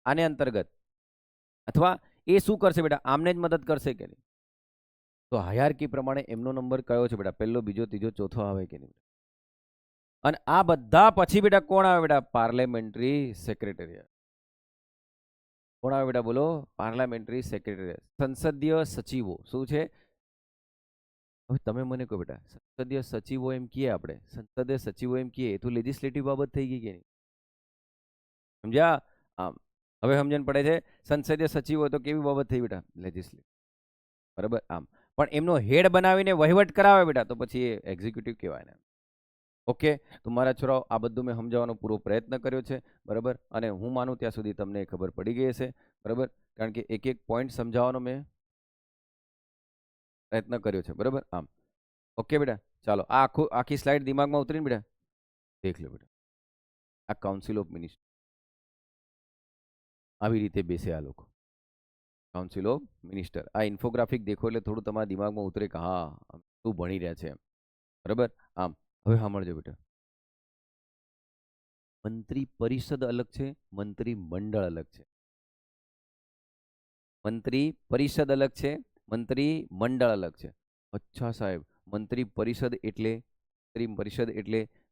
આને અંતર્ગત, અથવા એ શું કરશે બેટા? આમને જ મદદ કરશે કે નહીં? તો હાયરાર્કી પ્રમાણે એમનો નંબર કયો છે બેટા? પહેલો, બીજો, ત્રીજો, ચોથો આવે કે નહીં? અને આ બધા પછી બેટા કોણ આવે બેટા? Parliamentary secretariat. કોણ આવે બેટા? બોલો. પાર્લામેન્ટરી સેક્રેટરીએટ, સંસદીય સચિવો. શું છે? હવે તમે મને કહો બેટા, સંસદીય સચિવો એમ કીએ આપણે, સંસદીય સચિવો એમ કીએ તો લેજિસ્લેટિવ બાબત થઈ ગઈ કે નહીં? સમજ્યા? આમ હવે સમજણ પડે છે. સંસદીય સચિવો તો કેવી બાબત થઈ બેટા? લેજિસ્લેટિવ. બરાબર. આમ પણ એમનો હેડ બનાવીને વહીવટ કરાવે બેટા, તો પછી એ એક્ઝિક્યુટિવ કહેવાય ને. ઓકે, તો મારા છોરાઓ આ બધું મેં સમજાવવાનો પૂરો પ્રયત્ન કર્યો છે. બરાબર, અને હું માનું ત્યાં સુધી તમને ખબર પડી ગઈ હશે. બરાબર, કારણ કે એક એક પોઈન્ટ સમજાવવાનો મેં પ્રયત્ન કર્યો છે. બરાબર. આમ ઓકે બેટા, ચાલો આ આખી સ્લાઇડ દિમાગમાં ઉતરીને બેટા દેખ લો બેટા. આ કાઉન્સિલ ઓફ મિનિસ્ટર આવી રીતે બેસે આ લોકો. કાઉન્સિલ ઓફ મિનિસ્ટર, આ ઇન્ફોગ્રાફિક દેખો એટલે થોડું તમારા દિમાગમાં ઉતરે કે હા શું ભણી રહ્યા છે એમ. બરાબર. આમ હવે સાંભળજો બેટા, મંત્રી પરિષદ અલગ છે, મંત્રી મંડળ અલગ છે. મંત્રી પરિષદ અલગ છે, મંત્રી મંડળ અલગ છે. અચ્છા સાહેબ, મંત્રી પરિષદ એટલે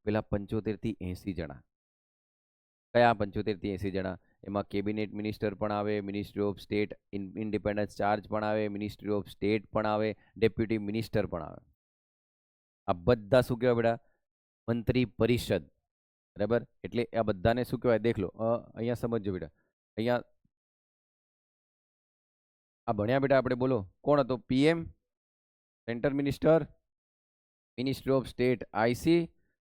પેલા 75 થી 80 જણા. કયા 75 થી 80 જણા? એમાં કેબિનેટ મિનિસ્ટર પણ આવે, ministry of state independence charge પણ આવે, મિનિસ્ટ્રી ઓફ સ્ટેટ પણ આવે, ડેપ્યુટી મિનિસ્ટર પણ આવે. આ બધા શું કહેવાય બેટા? મંત્રી પરિષદ. બરાબર, એટલે આ બધાને શું કહેવાય? દેખ લો, અહીંયા સમજજો બેટા. અહીંયા આ ભણ્યા બેટા આપણે, બોલો કોણ હતો? PM, centre minister, ministry of state IC,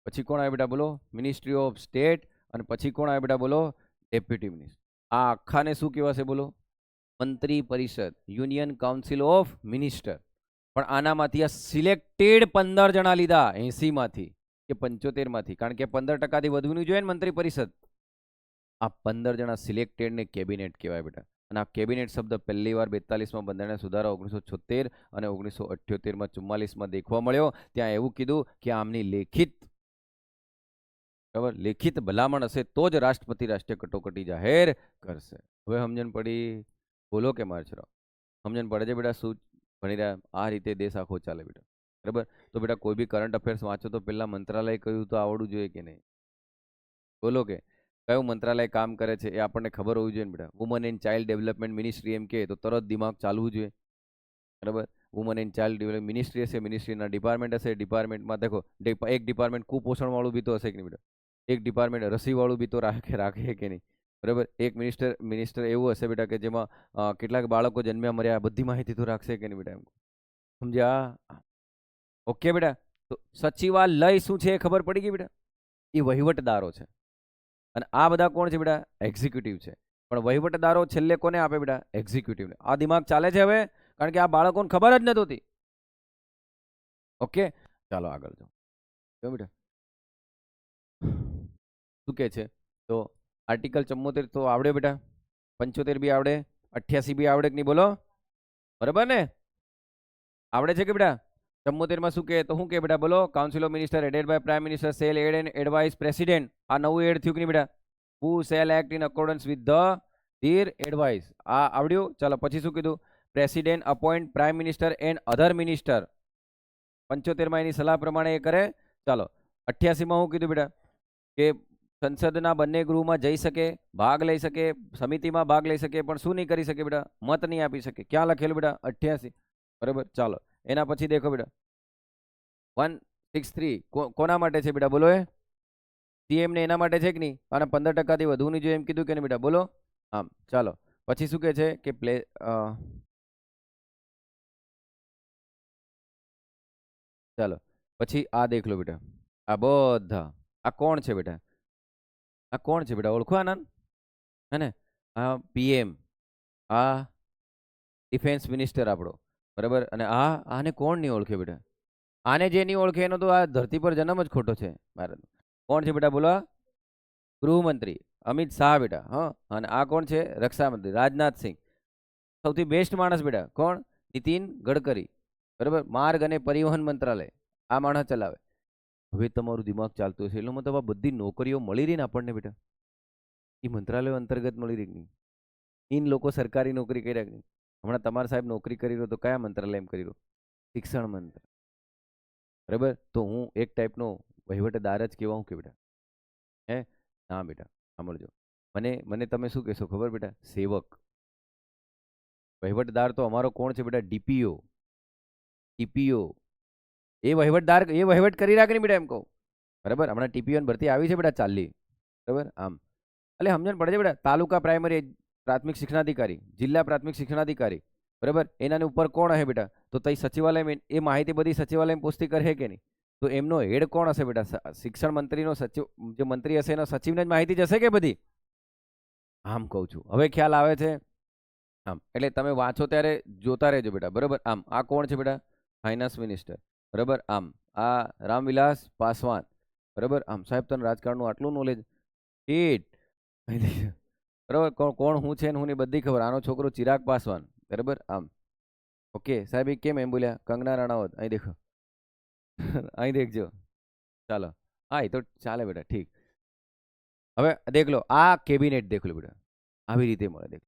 પછી કોણ આવે બેટા? બોલો મિનિસ્ટ્રી ઓફ સ્ટેટ, અને પછી કોણ આવે બેટા? બોલો ડેપ્યુટી મિનિસ્ટર. આ આખાને શું કહેવાશે? બોલો મંત્રી પરિષદ, યુનિયન કાઉન્સિલ ઓફ મિનિસ્ટર. પણ આનામાંથી આ સિલેક્ટેડ 15 જણા લીધા 80 માંથી કે 75 માંથી, કારણ કે 15% વધવું જોઈએ ને મંત્રી પરિષદ. આ 15 જણા સિલેક્ટેડ ને કેબિનેટ કહેવાય બેટા. અને આ કેબિનેટ શબ્દ પહેલી વાર 42માં બંધારણ સુધારા 1976 અને 1978માં 44માં દેખવા મળ્યો. ત્યાં એવું કીધું કે આમની લેખિત, બરાબર, લેખિત ભલામણ હશે તો જ રાષ્ટ્રપતિ રાષ્ટ્રીય કટોકટી જાહેર કરશે. હવે સમજણ પડી? બોલો કે માર છોરા સમજણ પડે છે બેટા? શું ભણી રહ્યા? આ રીતે દેશ આખો ચાલે બેટા. બરાબર, તો બેટા કોઈ બી કરંટ અફેર્સ વાંચો તો પેલા મંત્રાલય કયું તો આવડવું જોઈએ કે નહીં? બોલો કે કયું મંત્રાલય કામ કરે છે એ આપણને ખબર હોવી જોઈએ ને બેટા. Woman and child development ministry એમ કે તો તરત દિમાગ ચાલવું જોઈએ. બરાબર, woman and child development ministry હશે, મિનિસ્ટ્રીના ડિપાર્ટમેન્ટ હશે, ડિપાર્ટમેન્ટમાં દેખો એક ડિપાર્ટમેન્ટ કુપોષણ વાળું બી તો હશે કે નહીં બેટા? એક ડિપાર્ટમેન્ટ રસી વાળું બી તો રાખે કે નહીં? બરાબર, એક મિનિસ્ટર એવું હશે બેટા કે જેમાં કેટલાક બાળકો જન્મ્યા મર્યા બધી માહિતી તો રાખશે કે નહીં બેટા? એમ સમજ્યા? ઓકે બેટા, તો સચિવાલય શું છે એ ખબર પડી ગઈ બેટા? એ વહીવટદારો છે. અને આ બધા કોણ છે બેટા? એક્ઝિક્યુટિવ છે. પણ વહીવટદારો છેલ્લે કોને આપે બેટા? એક્ઝિક્યુટિવને. આ દિમાગ ચાલે છે હવે? કારણ કે આ બાળકોને ખબર જ નથી હોતી. ઓકે, ચાલો આગળ જાઓ બેટા. શું કે છે? તો આર્ટિકલ 74 તો આવડે બેટા, 75 બી આવડે, 88 બી આવડે કે નહીં? બોલો. બરાબર ને? આવડે છે કે બેટા? 74 માં શું કે? તો શું કે બેટા? બોલો. Council of minister headed by prime minister shall aid and advise president. આ નવું એડ થયું કે નહીં બેટા? Who shall act in accordance with the their advice. આ આવડ્યું? ચાલો પછી શું કીધું? President appoint prime minister and other minister. 75 માં એની સલાહ પ્રમાણે એ કરે. ચાલો 88 માં શું કીધું બેટા? કે સંસદના બંને ગૃહમાં જઈ શકે, ભાગ લઈ શકે, સમિતિમાં ભાગ લઈ શકે, પણ શું નહીં કરી શકે બેટા? મત નહીં આપી શકે. ક્યાં લખેલું બેટા? 88. બરાબર, ચાલો એના પછી દેખો બેટા 163 કોના માટે છે બેટા? બોલો. એ સીએમ ને એના માટે છે કે નહીં? અને 15% વધુ નહીં જોઈએ એમ કીધું કે નહીં બેટા? બોલો. આમ ચાલો પછી શું કે છે કે ચાલો પછી આ દેખ લો બેટા. આ બધા આ કોણ છે બેટા? આ કોણ છે બેટા? ઓળખો આનંદ? હે ને? આ પીએમ, આ ડિફેન્સ મિનિસ્ટર આપણો. બરાબર, અને આને કોણ નહીં ઓળખે બેટા? આને જે નહીં ઓળખે એનો તો આ ધરતી પર જન્મ જ ખોટો છે ભારત. કોણ છે બેટા બોલો? ગૃહમંત્રી અમિત શાહ બેટા. હા, અને આ કોણ છે? રક્ષામંત્રી રાજનાથસિંહ. સૌથી બેસ્ટ માણસ બેટા કોણ? નીતિન ગડકરી. બરાબર, માર્ગ અને પરિવહન મંત્રાલય આ માણસ ચલાવે. હવે તમારું દિમાગ ચાલતું હશે એટલે મતલબ આ બધી નોકરીઓ મળી રહી ને આપણને બેટા, એ મંત્રાલયો અંતર્ગત મળી રહી કે નહીં? ઇન લોકો સરકારી નોકરી કર્યા કે નહીં? હમણાં તમારા સાહેબ નોકરી કરી રહ્યો તો કયા મંત્રાલય એમ કરી રહ્યો? શિક્ષણ મંત્ર. બરાબર, તો હું એક ટાઈપનો વહીવટદાર જ કહેવા હું કે બેટા? હે? ના બેટા, સાંભળજો. મને મને તમે શું કહેશો ખબર બેટા? સેવક. વહીવટદાર તો અમારો કોણ છે બેટા? ડીપીઓ. ટીપીઓ એ વહીવટદાર, એ વહીવટ કરી રાખે ને બેટા એમ કહું. બરાબર, હમણાં ટીપીઓ ભરતી આવી છે બેટા 40. બરાબર, આમ એટલે સમજણ પડે છે બેટા. તાલુકા પ્રાઇમરી પ્રાથમિક શિક્ષણાધિકારી, જિલ્લા પ્રાથમિક શિક્ષણાધિકારી. બરાબર, એનાની ઉપર કોણ હશે બેટા? તો તઈ સચિવાલય એ માહિતી બધી સચિવાલયમાં પુષ્ટિ કરે કે નહીં? તો એમનો હેડ કોણ હશે બેટા? શિક્ષણ મંત્રીનો સચિવ, જે મંત્રી હશે એનો સચિવને જ માહિતી જશે કે બધી? આમ કહું છું, હવે ખ્યાલ આવે છે? આમ એટલે તમે વાંચો ત્યારે જોતા રહેજો બેટા. બરાબર, આમ આ કોણ છે બેટા? Finance minister. બરાબર, આમ આ રામવિલાસ પાસવાન. બરાબર, આમ સાહેબ તને રાજકારણનું આટલું નોલેજ ઈટ. બરાબર, કોણ કોણ હું છે ને હું ની બધી ખબર. આનો છોકરો ચિરાગ પાસવાન. બરાબર, આમ ઓકે સાહેબ એ કેમ એમ બોલ્યા? કંગના રણાવત. અહીં દેખો. અહીં દેખજો. ચાલો, હા એ તો ચાલે બેટા, ઠીક. હવે દેખ લો આ કેબિનેટ, દેખ લો બેટા આવી રીતે મળે દેખ.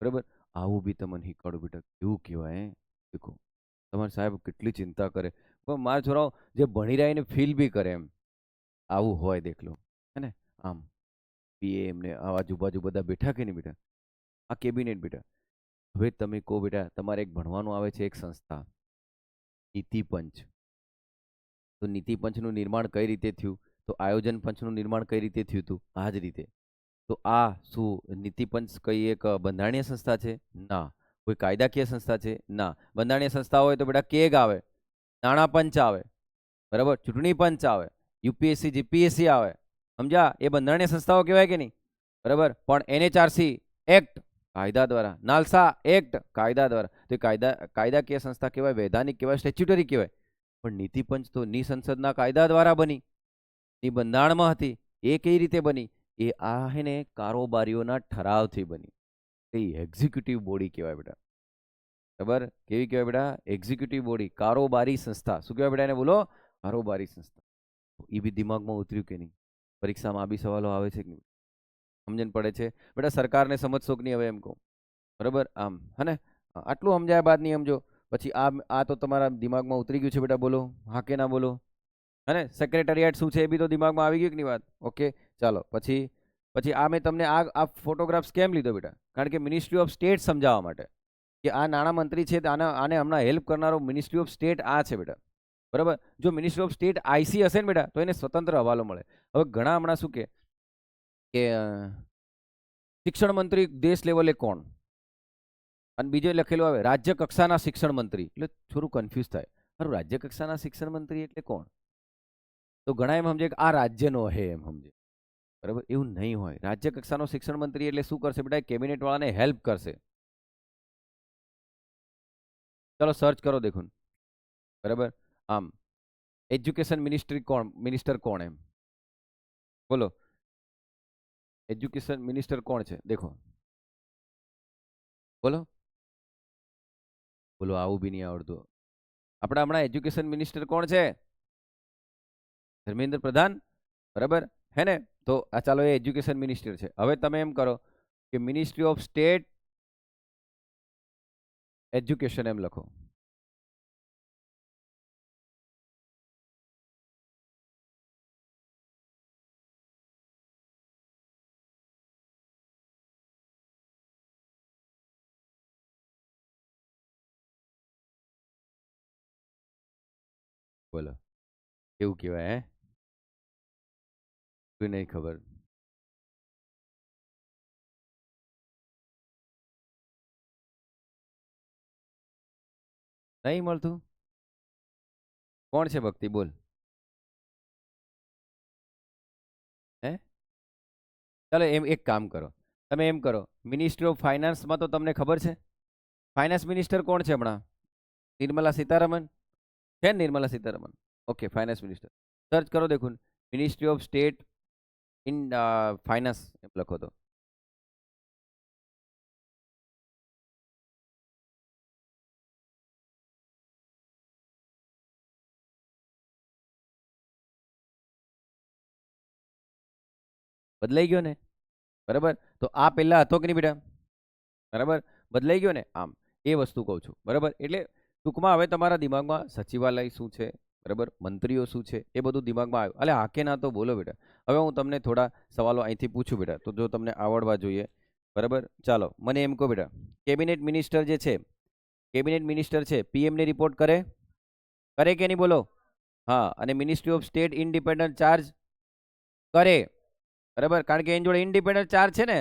બરાબર, આવું બી તમને શીખવાડું બેટા કેવું કહેવાય. દેખો તમારા સાહેબ કેટલી ચિંતા કરે, પણ મારા છોરાઓ જે ભણી રહ્યા એને ફીલ બી કરે એમ. આવું હોય દેખ લો. હે ને? આમ પીએમ ને આ આજુબાજુ બધા બેઠા કે નહીં બેટા? આ કેબિનેટ બેટા. હવે તમે કહો બેટા, તમારે એક ભણવાનું આવે છે એક સંસ્થા નીતિ પંચ. તો નીતિ પંચનું નિર્માણ કઈ રીતે થયું? તો આયોજન પંચનું નિર્માણ કઈ રીતે થયું હતું? આ જ રીતે. તો આ શું નીતિ પંચ કઈ એક બંધારણીય સંસ્થા છે? ના. કોઈ કાયદાકીય સંસ્થા છે? ના. બંધારણીય સંસ્થા હોય તો બેટા કેગ આવે, નાણાં પંચ આવે, બરાબર, ચૂંટણી પંચ આવે, યુપીએસસી જીપીએસસી આવે. સમજ્યા? એ બંધારણીય સંસ્થાઓ કહેવાય કે નહીં? બરાબર, પણ એનએચઆરસી એક્ટ કાયદા દ્વારા, નાલસા એક્ટ કાયદા દ્વારા. તો એ કાયદાકીય સંસ્થા કહેવાય, વૈધાનિક કહેવાય, સ્ટેચ્યુટરી કહેવાય. પણ નીતિ પંચ તો ની સંસદના કાયદા દ્વારા બની, ની બંધારણમાં હતી. એ કઈ રીતે બની? એ આ હે ને કારોબારીઓના ઠરાવથી બની. એ એક્ઝિક્યુટિવ બોડી કહેવાય બેટા. બરાબર, કેવી કહેવાય બેટા? એક્ઝિક્યુટિવ બોડી, કારોબારી સંસ્થા. શું કહેવાય બેટા એને? બોલો, કારોબારી સંસ્થા. એ બી દિમાગમાં ઉતર્યું કે નહીં? પરીક્ષામાં આ બી સવાલો આવે છે કે નહીં? સમજણ પડે છે બેટા? સરકારને સમજશો કે નહીં હવે એમ કહું? બરાબર, આમ હે ને? આટલું સમજાયા બાદ નહીં સમજો પછી આ તો તમારા દિમાગમાં ઉતરી ગયું છે બેટા. બોલો હા કે ના બોલો? હે ને? સેક્રેટરીએટ શું છે એ બી તો દિમાગમાં આવી ગયું કે નહીં વાત? ઓકે ચાલો, પછી પછી આ મેં તમને આ ફોટોગ્રાફ્સ કેમ લીધો બેટા? કારણ કે મિનિસ્ટ્રી ઓફ સ્ટેટ સમજાવવા માટે કે આ નાણામંત્રી છે, આને હમણાં હેલ્પ કરનારો મિનિસ્ટ્રી ઓફ સ્ટેટ આ છે બેટા. બરાબર, જો મિનિસ્ટ્રી ઓફ સ્ટેટ આઈસી હશે ને બેટા તો એને સ્વતંત્ર હવાલો મળે. હવે ઘણા હમણાં શું કે શિક્ષણ મંત્રી દેશ લેવલે કોણ, અને બીજો લખેલું આવે રાજ્ય કક્ષાના શિક્ષણ મંત્રી. એટલે થોડું કન્ફ્યુઝ થાય. સારું, રાજ્ય કક્ષાના શિક્ષણ મંત્રી એટલે કોણ? તો ઘણા એમ સમજે કે આ રાજ્યનો હે એમ સમજે. બરાબર, એવું નહીં હોય. રાજ્ય કક્ષાનો શિક્ષણ મંત્રી એટલે શું કરશે બેટા? કેબિનેટ વાળાને હેલ્પ કરશે. ચલો સર્ચ કરો દેખો. બરાબર, આમ એજ્યુકેશન મિનિસ્ટ્રી કોણ, મિનિસ્ટર કોણ એમ બોલો? એજ્યુકેશન મિનિસ્ટર કોણ છે દેખો? બોલો બોલો, આવું બી નહીં આવડતું. આપણા હમણાં એજ્યુકેશન મિનિસ્ટર કોણ છે? ધર્મેન્દ્ર પ્રધાન. બરાબર હે ને? તો આ ચાલો એ એજ્યુકેશન મિનિસ્ટર છે. હવે તમે એમ કરો કે મિનિસ્ટ્રી ઓફ સ્ટેટ એજ્યુકેશન એમ લખો. બોલો કેવું કહેવાય? હે કોઈ નહીં ખબર? નહીં મળતું? કોણ છે ભક્તિ? બોલ. હે ચાલો એમ એક કામ કરો, તમે એમ કરો મિનિસ્ટ્રી ઓફ ફાઇનાન્સમાં તો તમને ખબર છે ફાઇનાન્સ મિનિસ્ટર કોણ છે હમણાં? નિર્મલા સીતારમન. છે ને Nirmala Sitharaman? Okay, finance minister. Search કરો દેખો, ministry of state in finance એમ લખો તો. બદલાઈ ગયો ને? બરાબર. તો આ પહેલા હતો કે નહીં બેટા? બરાબર, બદલાઈ ગયો ને? આમ એ વસ્તુ કહું છું. બરાબર, એટલે ટૂંકમાં હવે તમારા દિમાગમાં સચિવાલય શું છે, બરાબર, મંત્રીઓ શું છે, એ બધું દિમાગમાં આવ્યું. અલે હા કે ના તો બોલો બેટા. હવે હું તમને થોડા સવાલો અહીંથી પૂછું બેટા, તો જો તમને આવડવા જોઈએ. બરાબર, ચાલો મને એમ કહો બેટા, કેબિનેટ મિનિસ્ટર જે છે, કેબિનેટ મિનિસ્ટર છે, પીએમ ને રિપોર્ટ કરે કરે કે નહીં બોલો? હા, અને ministry of state independent charge કરે. બરાબર, કારણ કે એની જોડે ઇન્ડિપેન્ડન્ટ ચાર્જ છે ને.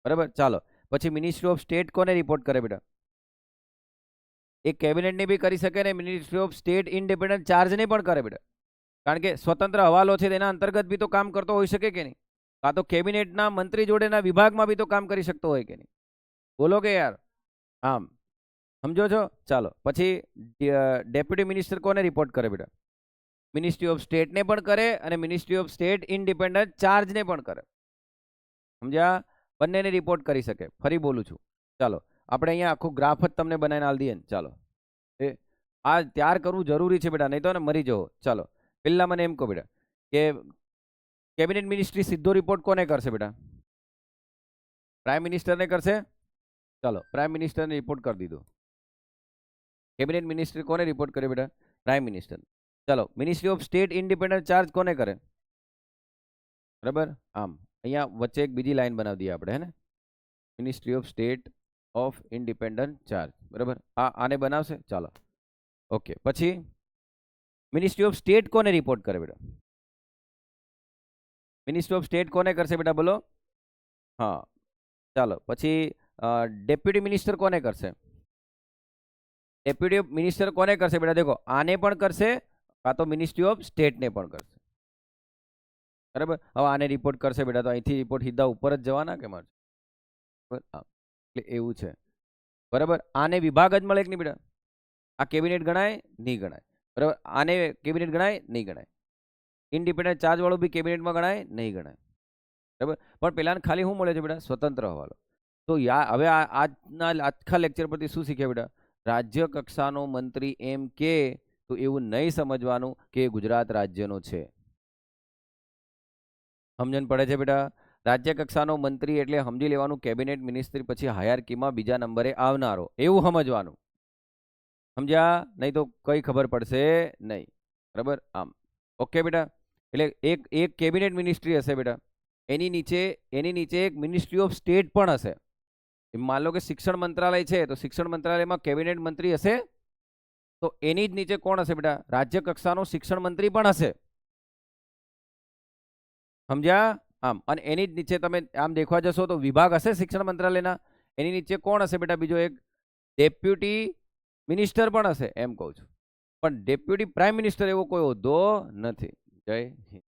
બરાબર, ચાલો પછી મિનિસ્ટ્રી ઓફ સ્ટેટ કોને રિપોર્ટ કરે બેટા? એ કેબિનેટને બી કરી શકે ને મિનિસ્ટ્રી ઓફ સ્ટેટ ઇન્ડિપેન્ડન્ટ ચાર્જને પણ કરે બેટા. કારણ કે સ્વતંત્ર હવાલો છે તેના અંતર્ગત બી તો કામ કરતો હોઈ શકે કે નહીં? કાં તો કેબિનેટના મંત્રી જોડેના વિભાગમાં બી તો કામ કરી શકતો હોય કે નહીં? બોલો કે યાર. આમ સમજો છો? ચાલો પછી ડેપ્યુટી મિનિસ્ટર કોને રિપોર્ટ કરે બેટા? મિનિસ્ટ્રી ઓફ સ્ટેટને પણ કરે અને મિનિસ્ટ્રી ઓફ સ્ટેટ ઇન્ડિપેન્ડન્ટ ચાર્જને પણ કરે. સમજ્યા? બંનેને રિપોર્ટ કરી શકે. ફરી બોલું છું, ચાલો આપણે અહીંયા આખું ગ્રાફ જ તમને બનાવીને આલી દઈએ ને. ચાલો એ આ તૈયાર કરવું જરૂરી છે બેટા, નહીં તો ને મરી જવો. ચાલો પહેલા મને એમ કહો બેટા કે કેબિનેટ મિનિસ્ટ્રી સીધો રિપોર્ટ કોને કરશે બેટા? પ્રાઇમ મિનિસ્ટરને કરશે. ચાલો પ્રાઇમ મિનિસ્ટરને રિપોર્ટ કરી દીધો. કેબિનેટ મિનિસ્ટ્રી કોને રિપોર્ટ કરે બેટા? Prime minister. ચાલો ministry of state independent charge કોને કરે? બરાબર, આમ અહીંયા વચ્ચે એક બીજી લાઈન બનાવી દઈએ આપણે, હે ને? Ministry of state of independent charge. બરાબર, આને બનાવશે. ચાલો ઓકે, પછી મિનિસ્ટ્રી ઓફ સ્ટેટ કોને રિપોર્ટ કરે બેટા? મિનિસ્ટ્રી ઓફ સ્ટેટ કોને કરશે બેટા બોલો? હા, ચાલો પછી ડેપ્યુટી મિનિસ્ટર કોને કરશે? ડેપ્યુટી મિનિસ્ટર કોને કરશે બેટા? દેખો આને પણ કરશે, કાં તો મિનિસ્ટ્રી ઓફ સ્ટેટને પણ કરશે. બરાબર, હવે આને રિપોર્ટ કરશે બેટા, તો અહીંથી રિપોર્ટ સીધા ઉપર જ જવાના કે મારે? એટલે એવું છે. બરાબર, આને વિભાગ જ મળે કે નહીં બેટા? આ કેબિનેટ ગણાય? નહીં ગણાય. બરાબર, આને કેબિનેટ ગણાય? નહીં ગણાય. ઇન્ડિપેન્ડન્ટ ચાર્જ વાળું બી કેબિનેટમાં ગણાય? નહીં ગણાય. બરાબર, પણ પેલાને ખાલી શું મળે છે બેટા? સ્વતંત્ર હવાલો. તો હવે આજના આખા લેક્ચર પરથી શું શીખ્યા બેટા? રાજ્ય કક્ષાનો મંત્રી એમ કે તો એવું નહીં સમજવાનું કે ગુજરાત રાજ્યનો છે. સમજણ પડે છે બેટા? રાજ્ય કક્ષાનો મંત્રી એટલે સમજી લેવાનું કેબિનેટ મિનિસ્ટ્રી પછી હાયરકીમાં બીજા નંબરે આવનારો, એવું સમજવાનું. સમજ્યા? નહીં તો કઈ ખબર પડશે નહીં. બરાબર, આમ ઓકે બેટા. એટલે એક કેબિનેટ મિનિસ્ટ્રી હશે બેટા, એની નીચે એક મિનિસ્ટ્રી ઓફ સ્ટેટ પણ હશે. માન લો કે શિક્ષણ મંત્રાલય છે, તો શિક્ષણ મંત્રાલયમાં કેબિનેટ મંત્રી હશે, તો એની જ નીચે કોણ હશે બેટા? રાજ્ય કક્ષાનો શિક્ષણ મંત્રી પણ હશે. સમજ્યા? આમ અને એની જ નીચે તમે આમ દેખવા જશો તો વિભાગ હશે શિક્ષણ મંત્રાલયના, એની નીચે કોણ હશે બેટા? બીજો એક ડેપ્યુટી મિનિસ્ટર પણ હશે, એમ કહું છું. પણ ડેપ્યુટી પ્રાઇમ મિનિસ્ટર એવો કોઈ હોદ્દો નથી. જય હિન્દ.